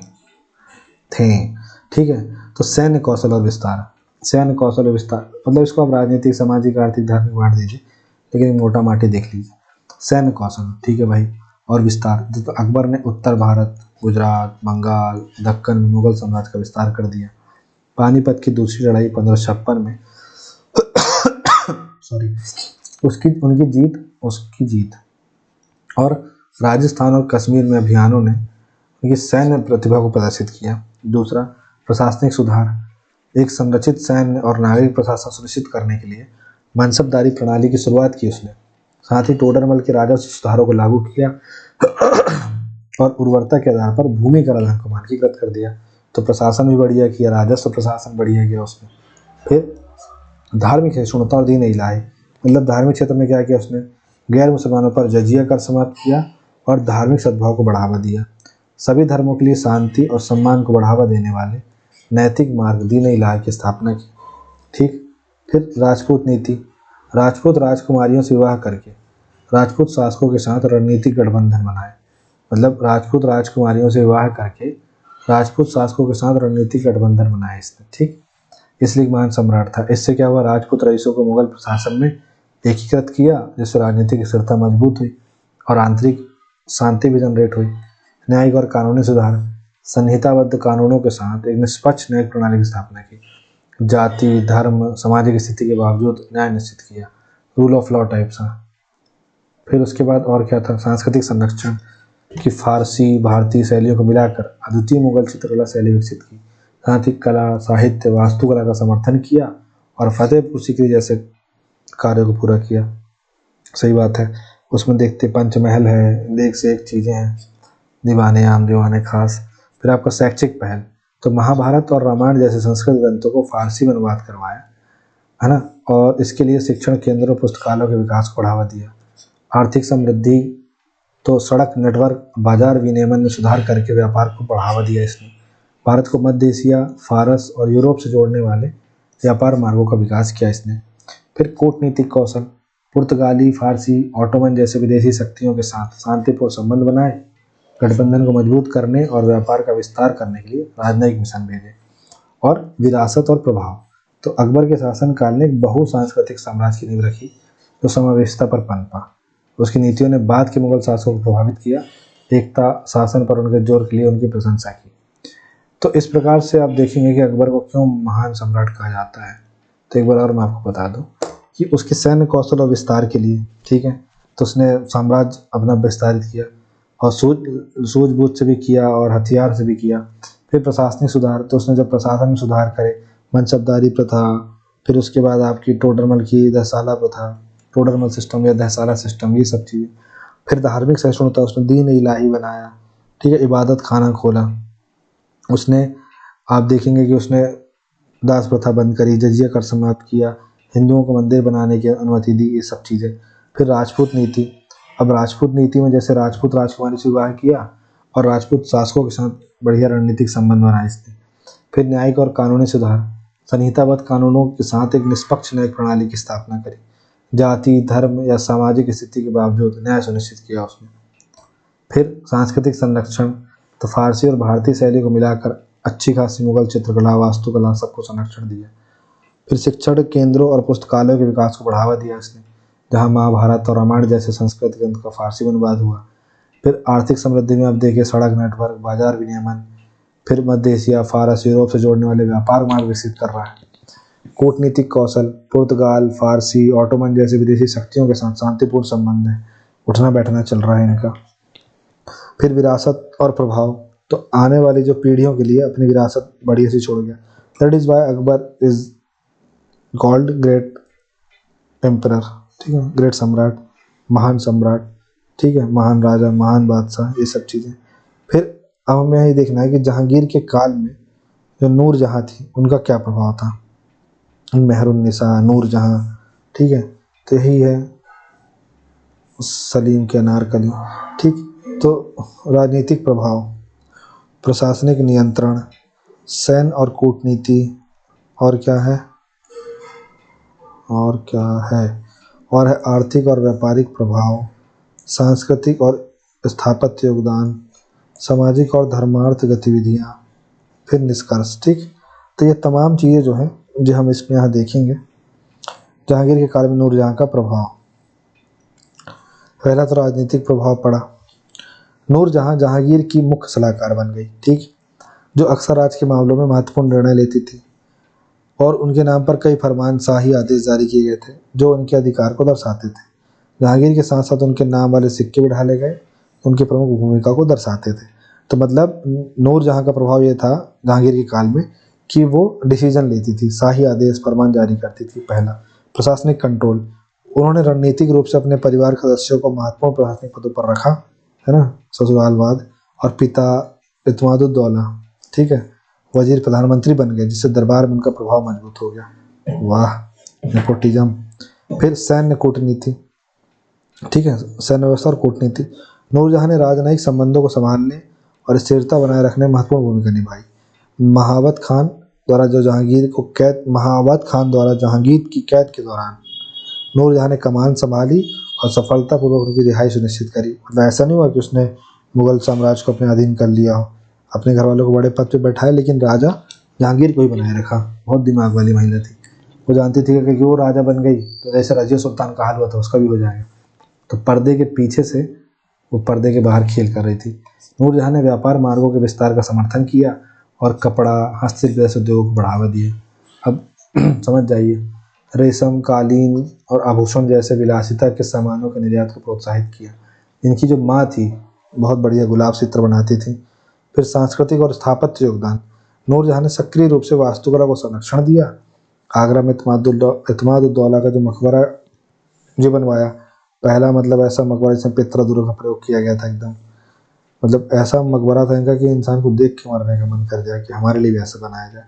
ठीक है, तो सैन्य कौशल और विस्तार, सैन्य कौशल और विस्तार मतलब इसको आप राजनीतिक, सामाजिक, आर्थिक, धार्मिक बांट दीजिए, लेकिन मोटा माटी देख लीजिए। सैन्य कौशल, ठीक है भाई, और विस्तार, तो अकबर ने उत्तर भारत, गुजरात, बंगाल, दक्कन में मुगल साम्राज्य का विस्तार कर दिया। पानीपत की दूसरी लड़ाई 1556 में सॉरी उसकी जीत और राजस्थान और कश्मीर में अभियानों ने उनकी सैन्य प्रतिभा को प्रदर्शित किया। दूसरा, प्रशासनिक सुधार, एक संरचित सैन्य और नागरिक प्रशासन सुनिश्चित करने के लिए मनसबदारी प्रणाली की शुरुआत की उसने। साथ ही टोडरमल के राजस्व सुधारों को लागू किया और उर्वरता के आधार पर भूमि कराधान को मानकीकृत कर दिया। तो प्रशासन भी बढ़िया किया, राजस्व प्रशासन बढ़िया किया उसने। फिर धार्मिक सहिष्णुता और दीन इलाही, मतलब धार्मिक क्षेत्र में क्या किया उसने, गैर मुसलमानों पर जजिया कर समाप्त किया और धार्मिक सद्भाव को बढ़ावा दिया। सभी धर्मों के लिए शांति और सम्मान को बढ़ावा देने वाले नैतिक मार्ग दीन इलाही की स्थापना की। ठीक। फिर राजपूत नीति, राजपूत राजकुमारियों से विवाह करके राजपूत शासकों के साथ रणनीतिक गठबंधन बनाए, मतलब राजपूत राजकुमारियों से विवाह करके राजपूत शासकों के साथ रणनीतिक गठबंधन बनाया इसने। ठीक, इसलिए महान सम्राट था। इससे क्या हुआ, राजपूत रईसों को मुगल प्रशासन में एकीकृत किया, जिससे राजनीतिक स्थिरता मजबूत हुई और आंतरिक शांति भी जनरेट हुई। न्यायिक और कानूनी सुधार, संहिताबद्ध कानूनों के साथ एक निष्पक्ष न्यायिक प्रणाली की स्थापना की। जाति, धर्म, सामाजिक स्थिति के बावजूद न्याय निश्चित किया, रूल ऑफ लॉ टाइप सा। फिर उसके बाद और क्या था, सांस्कृतिक संरक्षण, कि फारसी भारतीय शैलियों को मिलाकर अद्वितीय मुगल चित्रकला शैली विकसित की। साथ ही कला, साहित्य, वास्तुकला का समर्थन किया और फतेहपुर सीकरी जैसे कार्यों को पूरा किया। सही बात है, उसमें देखते पंचमहल है, देख से एक चीज़ें हैं, दीवाने आम दीवाने खास। फिर आपका शैक्षिक पहल, तो महाभारत और रामायण जैसे संस्कृत ग्रंथों को फारसी में अनुवाद करवाया, है ना, और इसके लिए शिक्षण केंद्रों और पुस्तकालयों के विकास को बढ़ावा दिया। आर्थिक समृद्धि, तो सड़क नेटवर्क, बाजार विनियमन में सुधार करके व्यापार को बढ़ावा दिया इसने। भारत को मध्य एशिया, फारस और यूरोप से जोड़ने वाले व्यापार मार्गों का विकास किया इसने। फिर कूटनीतिक कौशल, पुर्तगाली, फारसी, ऑटोमन जैसे विदेशी शक्तियों के साथ शांतिपूर्ण संबंध बनाए, गठबंधन को मजबूत करने और व्यापार का विस्तार करने के लिए राजनयिक मिशन भेजे। और विरासत और प्रभाव। तो अकबर के शासनकाल ने एक बहुसांस्कृतिक साम्राज्य की नींव रखी जो समावेशिता पर पनपा। उसकी नीतियों ने बाद के मुगल शासकों को प्रभावित किया, एकता शासन पर उनके जोर के लिए उनकी प्रशंसा की। तो इस प्रकार से आप देखेंगे कि अकबर को क्यों महान सम्राट कहा जाता है। तो एक बार और मैं आपको बता दूं कि उसके सैन्य कौशल और विस्तार के लिए, ठीक है, तो उसने साम्राज्य अपना विस्तारित किया और सूझबूझ से भी किया और हथियार से भी किया। फिर प्रशासनिक सुधार, तो उसने जब प्रशासन में सुधार करे, मनसबदारी प्रथा, फिर उसके बाद आपकी टोडरमल की दहसाला प्रथा, टोडरमल सिस्टम या दहसाला सिस्टम, ये सब चीज़ें। फिर धार्मिक सहिष्णुता, उसने दीन इलाही बनाया, ठीक है, इबादत खाना खोला उसने। आप देखेंगे कि उसने दास प्रथा बंद करी, जजिया कर समाप्त किया, हिंदुओं को मंदिर बनाने की अनुमति दी, ये सब चीज़ें। फिर राजपूत नीति, अब राजपूत नीति में जैसे राजपूत राजकुमारी से विवाह किया और राजपूत शासकों के साथ बढ़िया रणनीतिक संबंध बनाए इसने। फिर न्यायिक और कानूनी सुधार, संहिताबद्ध कानूनों के साथ एक निष्पक्ष न्यायिक प्रणाली की स्थापना करी। जाति, धर्म या सामाजिक स्थिति के बावजूद न्याय सुनिश्चित किया उसने। फिर सांस्कृतिक संरक्षण, तो फारसी और भारतीय शैली को मिलाकर अच्छी खासी मुगल चित्रकला, वास्तुकला, सबको संरक्षण दिया। फिर शिक्षण केंद्रों और पुस्तकालयों के विकास को बढ़ावा दिया इसने, जहाँ महाभारत और रामायण जैसे संस्कृत ग्रंथ का फारसी में अनुवाद हुआ। फिर आर्थिक समृद्धि में आप देखिए सड़क नेटवर्क, बाजार विनियमन, फिर मध्य एशिया, फारस, यूरोप से जोड़ने वाले व्यापार मार्ग विकसित कर रहा है। कूटनीतिक कौशल, पुर्तगाल, फारसी, ऑटोमन जैसे विदेशी शक्तियों के साथ शांतिपूर्ण संबंध है, उठना बैठना चल रहा है इनका। फिर विरासत और प्रभाव, तो आने वाली जो पीढ़ियों के लिए अपनी विरासत बढ़िया सी छोड़ गया। That is why Akbar is called great emperor, ठीक है, ग्रेट सम्राट, महान सम्राट, ठीक है, महान राजा, महान बादशाह, ये सब चीज़ें। फिर अब हमें यही देखना है कि जहांगीर के काल में जो नूरजहाँ थी उनका क्या प्रभाव था। मेहरुन्निसा, नूरजहाँ, ठीक है, तो यही है सलीम के अनारकली, ठीक। तो राजनीतिक प्रभाव, प्रशासनिक नियंत्रण, सैन्य और कूटनीति, और क्या है, और क्या है, और है आर्थिक और व्यापारिक प्रभाव, सांस्कृतिक और स्थापत्य योगदान, सामाजिक और धर्मार्थ गतिविधियाँ, फिर निष्कर्ष, ठीक। तो ये तमाम चीज़ें जो हैं जो हम इसमें यहाँ देखेंगे। जहांगीर के काल में नूरजहाँ का प्रभाव, पहला तो राजनीतिक प्रभाव पड़ा। नूरजहाँ जहांगीर की मुख्य सलाहकार बन गई, ठीक, जो अक्सर राज के मामलों में महत्वपूर्ण निर्णय लेती थी और उनके नाम पर कई फरमान, शाही आदेश जारी किए गए थे जो उनके अधिकार को दर्शाते थे। जहांगीर के साथ साथ उनके नाम वाले सिक्के भी ढाले गए, उनकी प्रमुख भूमिका को दर्शाते थे। तो मतलब नूरजहाँ का प्रभाव ये था जहांगीर के काल में कि वो डिसीजन लेती थी, शाही आदेश फरमान जारी करती थी। पहला, प्रशासनिक कंट्रोल, उन्होंने रणनीतिक रूप से अपने परिवार के सदस्यों को महत्वपूर्ण प्रशासनिक पदों पर रखा, है ना, ससुरालवाद। और पिता इत्मादुद्दौला, ठीक है, वजीर प्रधानमंत्री बन गए, जिससे दरबार में उनका प्रभाव मजबूत हो गया। वाह, नेपोटिज्म। फिर सैन्य कूटनीति, ठीक है, सैन्य व्यवस्था और कूटनीति, नूरजहाँ ने राजनयिक संबंधों को संभालने और स्थिरता बनाए रखने में महत्वपूर्ण भूमिका निभाई। महावत खान द्वारा जहांगीर की कैद के दौरान नूरजहाँ ने कमान संभाली और सफलतापूर्वक उनकी रिहाई सुनिश्चित करी। मतलब ऐसा नहीं हुआ कि उसने मुगल साम्राज्य को अपने अधीन कर लिया हो, अपने घर वालों को बड़े पद पे बैठाए, लेकिन राजा जहांगीर को ही बनाए रखा। बहुत दिमाग वाली महिला थी, वो जानती थी कि वो राजा बन गई तो जैसे रजिया सुल्तान का हाल हुआ था उसका भी हो जाएगा। तो पर्दे के पीछे से वो पर्दे के बाहर खेल कर रही थी। नूरजहाँ ने व्यापार मार्गों के विस्तार का समर्थन किया और कपड़ा, हस्तशिल्प जैसे उद्योग को बढ़ावा दिए। अब समझ जाइए, रेशम, कालीन और आभूषण जैसे विलासिता के सामानों के निर्यात को प्रोत्साहित किया। इनकी जो माँ थी बहुत बढ़िया गुलाब चित्र बनाती थी। फिर सांस्कृतिक और स्थापत्य योगदान, नूरजहाँ ने सक्रिय रूप से वास्तुकला को संरक्षण दिया। आगरा में इत्मादुद्दौला का जो मकबरा जो बनवाया, पहला मतलब ऐसा मकबरा जिसमें पित्तरादुर्ग का प्रयोग किया गया था, एकदम मतलब ऐसा मकबरा था इनका कि इंसान को देख के मरने का मन कर जाए कि हमारे लिए भी ऐसा बनाया जाए।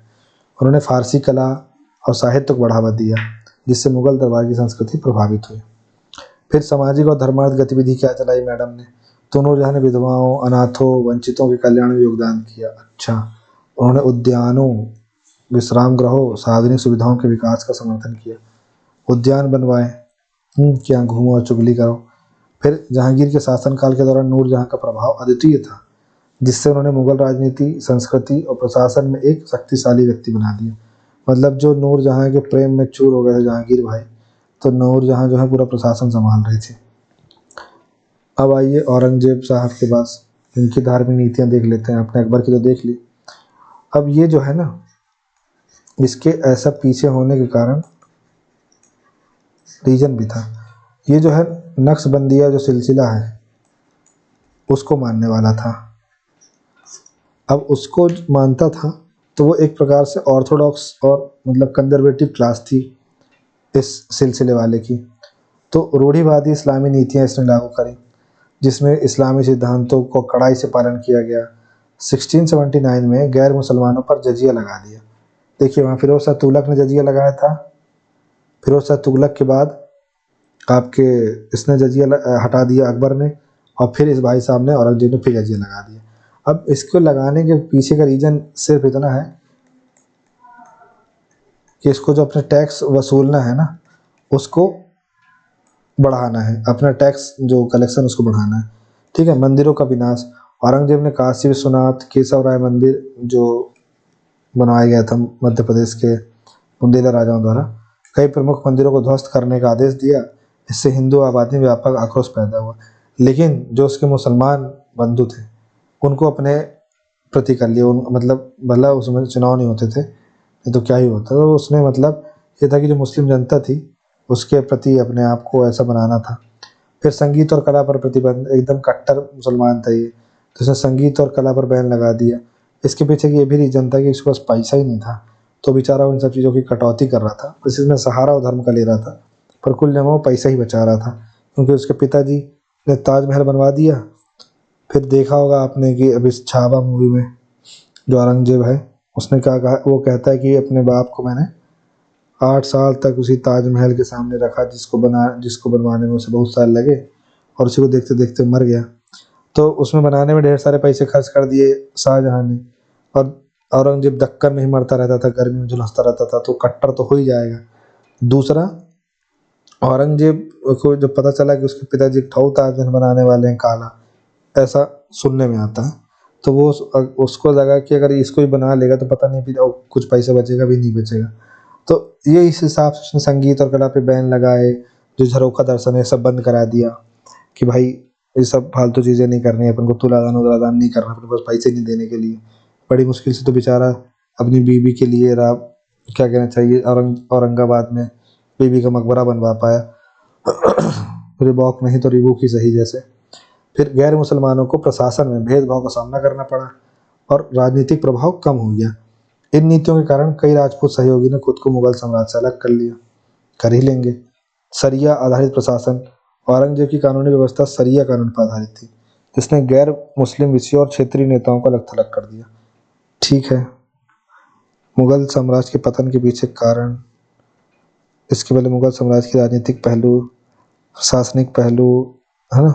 उन्होंने फारसी कला और साहित्य को बढ़ावा दिया, जिससे मुगल दरबार की संस्कृति प्रभावित हुई। फिर सामाजिक और धर्मार्थ गतिविधि क्या चलाई मैडम ने, तो नूरजहाँ ने विधवाओं, अनाथों, वंचितों के कल्याण में योगदान किया। अच्छा, उन्होंने उद्यानों, विश्राम गृहों, सार्वजनिक सुविधाओं के विकास का समर्थन किया, उद्यान बनवाए कि यहाँ घूमो और चुगली करो। फिर जहांगीर के शासनकाल के दौरान नूरजहाँ का प्रभाव अद्वितीय था। जिससे उन्होंने मुगल राजनीति, संस्कृति और प्रशासन में एक शक्तिशाली व्यक्ति बना दिया। मतलब जो नूरजहाँ के प्रेम में चूर हो गए थे जहांगीर भाई, तो नूरजहाँ जो है पूरा प्रशासन संभाल रही थी। अब आइए औरंगजेब साहब के पास, इनकी धार्मिक नीतियाँ देख लेते हैं। आपने अकबर की तो देख ली, अब ये जो है ना, इसके ऐसा पीछे होने के कारण रीजन भी था। ये जो है नक्शबंदिया जो सिलसिला है उसको मानने वाला था। अब उसको मानता था तो वो एक प्रकार से ऑर्थोडॉक्स और मतलब कंजर्वेटिव क्लास थी इस सिलसिले वाले की। तो रूढ़िवादी इस्लामी नीतियाँ इसने लागू करी, जिसमें इस्लामी सिद्धांतों को कड़ाई से पालन किया गया। 1679 में गैर मुसलमानों पर जजिया लगा दिया। देखिए वहाँ फिरोज शाह तुगलक ने जजिया लगाया था, फिरोज शाह तुगलक के बाद आपके इसने जजिया हटा दिया अकबर ने, और फिर इस भाई साहब ने औरंगजेब ने फिर जजिया लगा दिया। अब इसको लगाने के पीछे का रीजन सिर्फ इतना है कि इसको जो अपने टैक्स वसूलना है ना उसको बढ़ाना है, अपना टैक्स जो कलेक्शन उसको बढ़ाना है। ठीक है, मंदिरों का विनाश। औरंगजेब ने काशी विश्वनाथ, केशव राय मंदिर जो बनवाया गया था मध्य प्रदेश के बुंदेला राजाओं द्वारा, कई प्रमुख मंदिरों को ध्वस्त करने का आदेश दिया। इससे हिंदू आबादी में व्यापक आक्रोश पैदा हुआ। लेकिन जो उसके मुसलमान बंधु थे उनको अपने प्रति कर लिया। मतलब भला उसमें चुनाव नहीं होते थे, नहीं तो क्या ही होता। तो उसने मतलब ये था कि जो मुस्लिम जनता थी उसके प्रति अपने आप को ऐसा बनाना था। फिर संगीत और कला पर प्रतिबंध, एकदम कट्टर मुसलमान था ये, तो उसने संगीत और कला पर बैन लगा दिया। इसके पीछे की ये भी रीजन था कि उसके पास पैसा ही नहीं था, तो बेचारा उन सब चीज़ों की कटौती कर रहा था। बस इसमें सहारा और धर्म का ले रहा था, पर कुल जमा वो पैसा ही बचा रहा था। क्योंकि उसके पिताजी ने ताजमहल बनवा दिया। फिर देखा होगा आपने कि अभी छावा मूवी में जो औरंगजेब है उसने क्या कहा, वो कहता है कि अपने बाप को मैंने 8 साल तक उसी ताजमहल के सामने रखा जिसको बनवाने में उसे बहुत साल लगे, और उसी को देखते देखते मर गया। तो उसमें बनाने में ढेर सारे पैसे खर्च कर दिए शाहजहाँ ने, और औरंगजेब दक्कन में ही मरता रहता था, गर्मी में झुलसता रहता था, तो कट्टर तो हो ही जाएगा। दूसरा, औरंगजेब को जब पता चला कि उसके पिताजी ठऊ ताजमहल बनाने वाले हैं काला, ऐसा सुनने में आता है, तो वो उसको लगा कि अगर इसको ही बना लेगा तो पता नहीं फिर कुछ पैसे बचेगा भी नहीं बचेगा। तो ये इस हिसाब से उसने संगीत और कला पे बैन लगाए। जो झरोखा दर्शन है सब बंद करा दिया कि भाई ये सब फालतू चीज़ें नहीं करनी है अपन को, तुलादान उलादान नहीं करना, अपने पास पैसे नहीं देने के लिए। बड़ी मुश्किल से तो बेचारा अपनी बीवी के लिए क्या कहना चाहिए औरंगाबाद में बीवी का मकबरा बनवा पाया। रिबॉक नहीं तो रिबूक ही सही जैसे। फिर गैर मुसलमानों को प्रशासन में भेदभाव का सामना करना पड़ा और राजनीतिक प्रभाव कम हो गया। इन नीतियों के कारण कई राजपूत सहयोगी ने खुद को मुगल साम्राज्य से अलग कर लिया, कर ही लेंगे। सरिया आधारित प्रशासन, औरंगजेब की कानूनी व्यवस्था सरिया कानून पर आधारित थी, जिसने गैर मुस्लिम विषयों और क्षेत्रीय नेताओं को अलग थलग कर दिया। ठीक है, मुगल साम्राज्य के पतन के पीछे कारण, इसके पहले मुगल साम्राज्य के राजनीतिक पहलू, प्रशासनिक पहलू, है ना,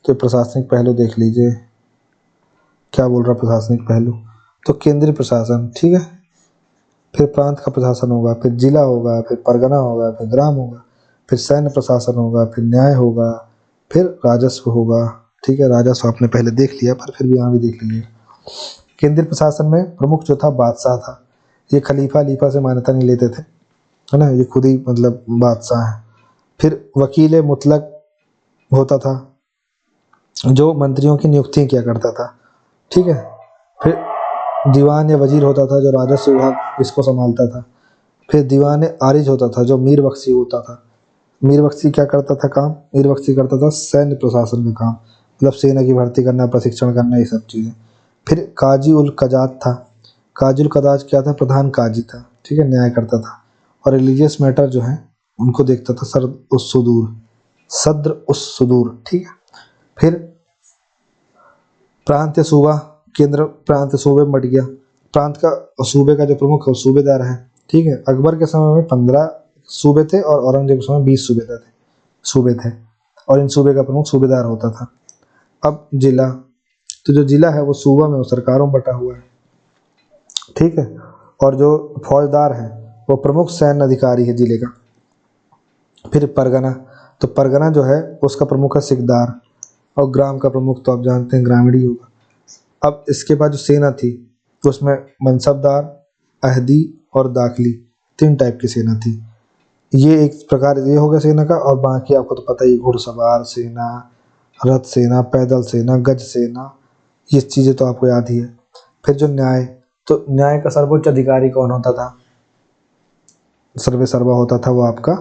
तो प्रशासनिक पहलू देख लीजिए। क्या बोल रहा प्रशासनिक पहलू, तो केंद्रीय प्रशासन, ठीक है, फिर प्रांत का प्रशासन होगा, फिर जिला होगा, फिर परगना होगा, फिर ग्राम होगा, फिर सैन्य प्रशासन होगा, फिर न्याय होगा, फिर राजस्व होगा। ठीक है, राजस्व आपने पहले देख लिया पर फिर भी यहाँ भी देख लीजिए। केंद्रीय प्रशासन में प्रमुख जो था बादशाह था। ये खलीफा से मान्यता नहीं लेते थे, है ना, ये खुद ही मतलब बादशाह है। फिर वकील मुतलक होता था जो मंत्रियों की नियुक्ति किया करता था। ठीक है, फिर दीवान या वजीर होता था जो राजस्व विभाग इसको संभालता था। फिर दीवान आरिज होता था जो मीर बख्शी होता था। मीर बख्शी क्या करता था काम, मीर बख्शी करता था सैन्य प्रशासन का काम, मतलब सेना की भर्ती करना, प्रशिक्षण करना, ये सब चीज़ें। फिर काजी उल कजात था। काजी उल कजात क्या था, प्रधान काजी था, ठीक है, न्याय करता था और रिलीजियस मैटर जो है उनको देखता था। सद्र उस सुदूर, ठीक है। फिर प्रांत या सूबा, केंद्र प्रांत सूबे में बट गया। प्रांत का सूबे का जो प्रमुख है सूबेदार है, ठीक है। अकबर के समय में 15 सूबे थे और औरंगजेब के समय 20 सूबे थे और इन सूबे का प्रमुख सूबेदार होता था। अब जिला, तो जो जिला है वो सूबा में सरकारों में बटा हुआ है, ठीक है। और जो फौजदार है वो प्रमुख सैन्य अधिकारी है जिले का। फिर परगना, तो परगना जो है उसका प्रमुख है सिकदार, और ग्राम का प्रमुख तो आप जानते हैं ग्रामीण ही होगा। अब इसके बाद जो सेना थी तो उसमें मनसबदार, अहदी और दाखिली 3 टाइप की सेना थी। ये एक प्रकार ये हो गया सेना का, और बाकी आपको तो पता ही, घुड़सवार सेना, रथ सेना, पैदल सेना, गज सेना, ये चीज़ें तो आपको याद ही है। फिर जो न्याय, तो न्याय का सर्वोच्च अधिकारी कौन होता था? सर्वे सर्वा होता था वो आपका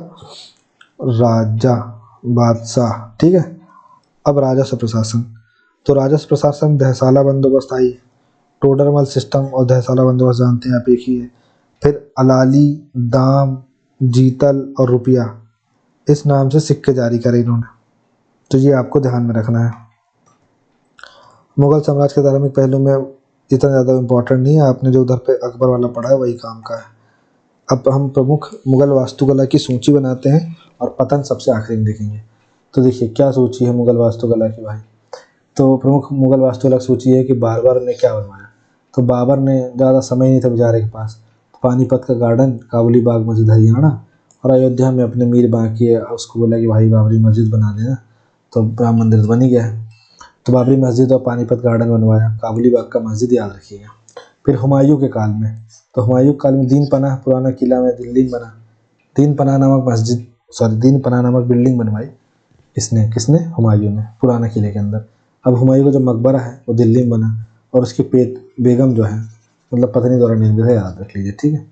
राजा, बादशाह, ठीक है। अब राजस्व प्रशासन, तो राजस्व प्रशासन दहसाला बंदोबस्त आई, टोडरमल सिस्टम और दहसाला बंदोबस्त जानते हैं आप, एक ही है। फिर अलाली, दाम, जीतल और रुपया, इस नाम से सिक्के जारी करे इन्होंने, तो ये आपको ध्यान में रखना है। मुगल साम्राज्य के धार्मिक पहलू में इतना ज़्यादा इम्पोर्टेंट नहीं है, आपने जो उधर पे अकबर वाला पढ़ा है वही काम का है। अब हम प्रमुख मुगल वास्तुकला की सूची बनाते हैं और पतन सबसे आखिरी में देखेंगे। तो देखिए क्या सूची है मुगल वास्तुकला की भाई। तो प्रमुख मुगल वास्तुकला सूची है कि बाबर ने क्या बनवाया। तो बाबर ने ज़्यादा समय नहीं था बेचारे के पास, तो पानीपत का गार्डन, काबुली बाग मस्जिद हरियाणा, और अयोध्या में अपने मीर बाकी है, उसको बोला कि भाई बाबरी मस्जिद बना देना, तो राम मंदिर तो बन ही गया है। तो बाबरी मस्जिद और पानीपत गार्डन बनवाया, काबुली बाग का मस्जिद याद रखिएगा। फिर हुमायूं के काल में, तो हुमायूं के काल में दीन पनाह पुराना किला में दिल्ली में बना, दीन पनाह नामक मस्जिद, सॉरी दीन पनाह नामक बिल्डिंग बनवाई इसने, किसने? हुमायूं ने, पुराना किले के अंदर। अब हुमायूं का जो मकबरा है वो दिल्ली में बना, और उसकी बेगम जो है, मतलब पत्नी द्वारा निर्मित है, याद रख लीजिए, ठीक है।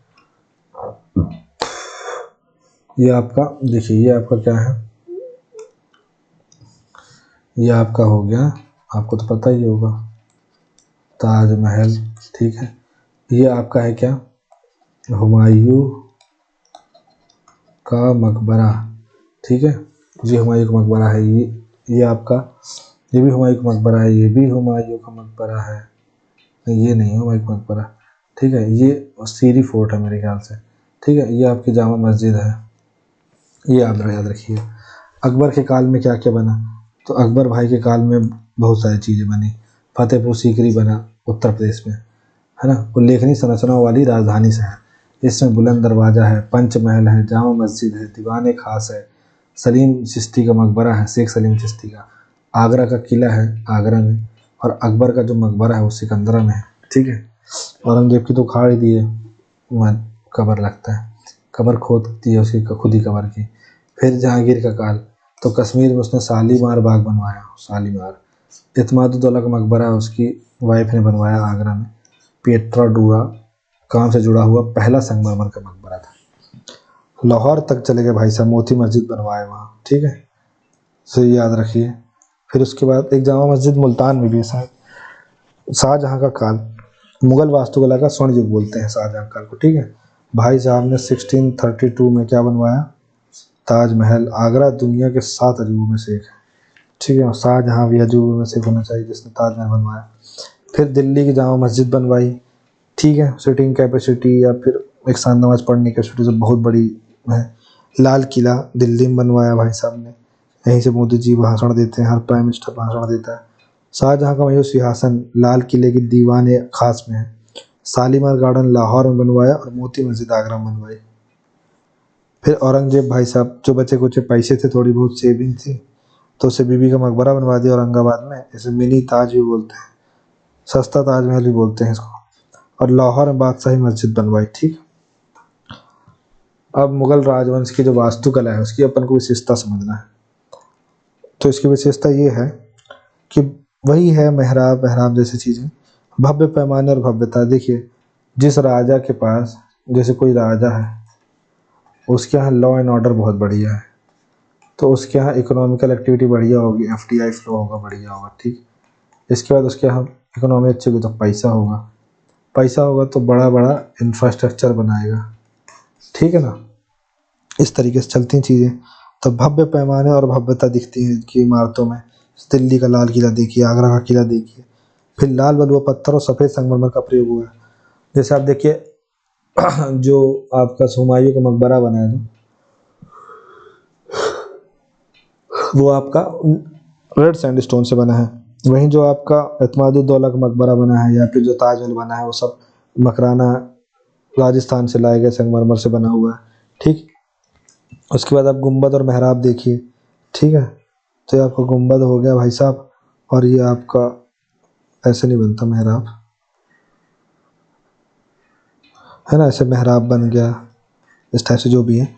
ये आपका देखिए, ये आपका क्या है, ये आपका हो गया, आपको तो पता ही होगा, ताजमहल, ठीक है। ये आपका है क्या? हुमायूं का मकबरा, ठीक है। ये हुमायूं का मकबरा है, ये आपका, ये भी हुमायूं का मकबरा है, ये भी हुमायूं का मकबरा है, नहीं ये नहीं है हुमायूं का मकबरा, ठीक है। ये सीरी फोर्ट है मेरे ख्याल से, ठीक है। ये आपकी जामा मस्जिद है, ये आप याद रखिए। अकबर के काल में क्या क्या बना? तो अकबर भाई के काल में बहुत सारी चीज़ें बनी। फतेहपुर सीकरी बना उत्तर प्रदेश में, है ना, उल्लेखनीय संरचनाओं वाली राजधानी शहर। इसमें बुलंद दरवाज़ा है, पंचमहल है, जामा मस्जिद है, दीवान खास है, सलीम चिश्ती का मकबरा है, शेख सलीम चिश्ती का। आगरा का किला है आगरा में, और अकबर का जो मकबरा है वो सिकंदरा में है, ठीक है। औरंगजेब की तो उखाड़ ही दी है कबर, लगता है कबर खोद दी है उसकी, खुद ही कबर की। फिर जहांगीर का काल, तो कश्मीर में उसने शालीमार बाग बनवाया, शालीमार। इत्मादुद्दौला का मकबरा उसकी वाइफ ने बनवाया आगरा में। पेट्राडूरा काम से जुड़ा हुआ पहला संगमरमर का मकबरा था। लाहौर तक चले गए भाई साहब, मोती मस्जिद बनवाए वहाँ, ठीक है, सो याद रखिए। फिर उसके बाद एक जामा मस्जिद मुल्तान में भी है शायद। शाहजहाँ का काल, मुगल वास्तुकला का स्वर्ण युग बोलते हैं शाहजहाँ काल को, ठीक है। भाई साहब ने 1632 में क्या बनवाया? ताजमहल। आगरा दुनिया के 7 अजूबों में से एक है, ठीक है। शाहजहाँ भी अजूबों में से एक होना चाहिए जिसने ताजमहल बनवाया। फिर दिल्ली की जामा मस्जिद बनवाई, ठीक है, सीटिंग कैपेसिटी या फिर एक साथ नमाज पढ़ने की कैपेसिटी से बहुत बड़ी है। लाल किला दिल्ली में बनवाया भाई साहब ने, यहीं से मोदी जी भाषण देते हैं, हर प्राइम मिनिस्टर भाषण देता है। शाहजहाँ का मयूर सिंहासन लाल किले की दीवान खास में है। शालीमार गार्डन लाहौर में बनवाया, और मोती मस्जिद आगरा में बनवाई। फिर औरंगजेब भाई साहब, जो बचे कुछ पैसे थे, थोड़ी बहुत सेविंग थी, तो उसे बीबी का मकबरा बनवा दिया औरंगाबाद में, इसे मिनी ताज भी बोलते हैं, सस्ता ताजमहल भी बोलते हैं इसको। और लाहौर में बादशाही मस्जिद बनवाई, ठीक। अब मुगल राजवंश की जो वास्तुकला है उसकी अपन को विशेषता समझना है। तो इसकी विशेषता ये है कि वही है मेहराब वहराब जैसी चीज़ें, भव्य पैमाने और भव्यता। देखिए जिस राजा के पास, जैसे कोई राजा है, उसके यहाँ लॉ एंड ऑर्डर बहुत बढ़िया है, तो उसके यहाँ इकोनॉमिकल एक्टिविटी बढ़िया होगी, एफडीआई फ्लो होगा, बढ़िया होगा, ठीक। इसके बाद उसके यहाँ इकोनॉमी अच्छी होगी तो पैसा होगा, पैसा होगा तो बड़ा बड़ा इंफ्रास्ट्रक्चर बनाएगा, ठीक है ना। इस तरीके से चलती चीज़ें। तो भव्य पैमाने और भव्यता दिखती है इनकी इमारतों में। दिल्ली का लाल किला देखिए, आगरा का किला देखिए। फिर लाल बलुआ पत्थर और सफ़ेद संगमरमर का प्रयोग हुआ है। जैसे आप देखिए जो आपका हुमायूं का मकबरा बना है, वो आपका रेड सैंडस्टोन से बना है। वहीं जो आपका एतमादुद्दौला का मकबरा बना है, या फिर जो ताजमहल बना है, वो सब मकराना राजस्थान से लाए गए संगमरमर से बना हुआ है, ठीक। उसके बाद आप गुंबद और मेहराब देखिए, ठीक है। तो ये आपका गुंबद हो गया भाई साहब, और ये आपका ऐसे नहीं बनता मेहराब, है ना, ऐसे मेहराब बन गया, इस टाइप से जो भी है।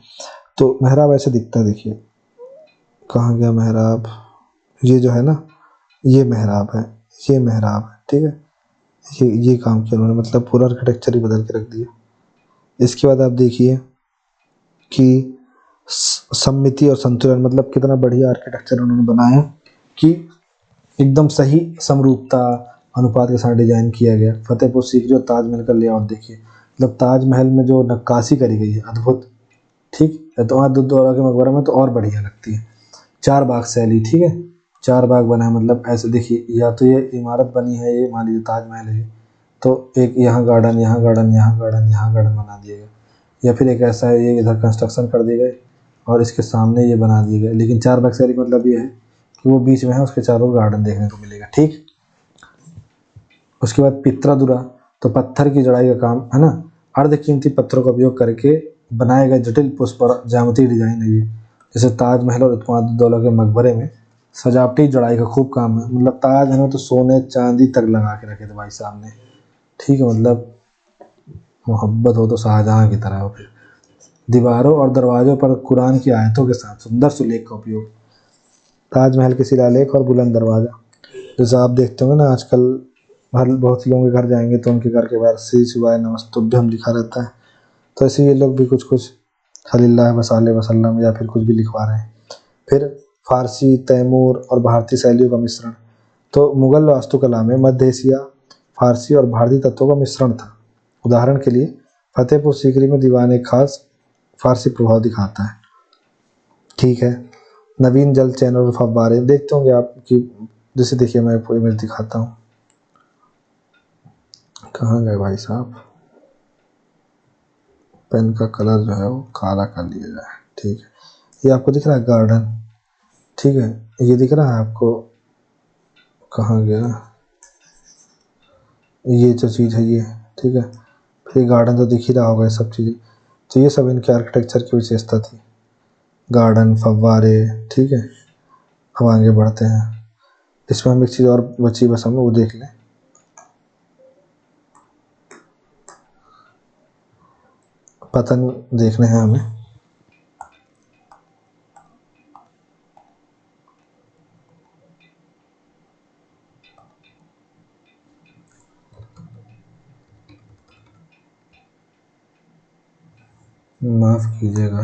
तो मेहराब ऐसे दिखता है, देखिए कहाँ गया मेहराब, ये जो है ना, ये मेहराब है, ये मेहराब है, ठीक है। ये काम किया उन्होंने, मतलब पूरा आर्किटेक्चर ही बदल के रख दिया। इसके बाद आप देखिए कि सम्मिति और संतुलन, मतलब कितना बढ़िया आर्किटेक्चर उन्होंने बनाया कि एकदम सही समरूपता अनुपात के साथ डिजाइन किया गया। फतेहपुर सीकरी और ताजमहल का लेआउट देखिए, मतलब ताजमहल में जो नक्काशी करी गई है अद्भुत, ठीक है। तो वहाँ दुद्दौला के मकबरा में तो और बढ़िया लगती है। चार बाग शैली, ठीक है, चार बाग बना है, मतलब ऐसे देखिए, या तो ये इमारत बनी है, ये मान लीजिए ताजमहल है, तो एक यहाँ गार्डन, यहाँ गार्डन, यहाँ गार्डन, यहाँ गार्डन बना दिया गया, या फिर एक ऐसा है ये इधर कंस्ट्रक्शन कर दिए गए और इसके सामने ये बना दिए गए। लेकिन चार बाग शैली मतलब ये है कि वो बीच में है, उसके चारों गार्डन देखने को मिलेगा, ठीक। उसके बाद पित्रादुरा, तो पत्थर की जड़ाई का काम है ना, अर्धकीमती पत्थरों का उपयोग करके बनाए गए जटिल पुष्प और ज्यामितीय डिजाइन है ये। जैसे ताजमहल और उद्दौला के मकबरे में सजावटी जड़ाई का खूब काम है, मतलब ताजमहल में तो सोने चांदी तक लगा के रखे थे भाई साहब ने, ठीक है। मतलब मोहब्बत हो तो शाहजहां की तरह हो। फिर दीवारों और दरवाजों पर कुरान की आयतों के साथ सुंदर सुलेख का उपयोग, ताजमहल के शिलालेख और बुलंद दरवाजा, जैसे आप देखते होंगे ना आजकल, हर बहुत से लोगों के घर जाएंगे तो उनके घर के बाहर श्री शिवाय नमस्तुभ्यम लिखा रहता है। तो ऐसे ये लोग भी कुछ कुछ खलील्लाह वसाले वसल्लम या फिर कुछ भी लिखवा रहे हैं। फिर फारसी, तैमूर और भारतीय शैलियों का मिश्रण, तो मुगल वास्तुकला में मध्य एशिया, फारसी और भारतीय तत्वों का मिश्रण था। उदाहरण के लिए फतेहपुर सीकरी में दीवान एक खास फारसी प्रभाव दिखाता है, ठीक है। नवीन जल चैनल और फव्वारे देखते होंगे आप कि, जैसे देखिए मैं आपको इमेज दिखाता हूँ, कहाँ गए भाई साहब, पेन का कलर जो है वो काला कर लिया जाए, ठीक है। ये आपको दिख रहा है गार्डन, ठीक है, ये दिख रहा है आपको, कहाँ गया, ये जो चीज़ है ये, ठीक है। फिर गार्डन तो दिख ही रहा होगा, ये सब चीज़ें, तो ये सब इनके आर्किटेक्चर की विशेषता थी, गार्डन, फव्वारे, ठीक है। अब आगे बढ़ते हैं, इसमें हम एक चीज़ और बची बस हमें वो देख लें। पतंग देखने हैं हमें, माफ़ कीजिएगा।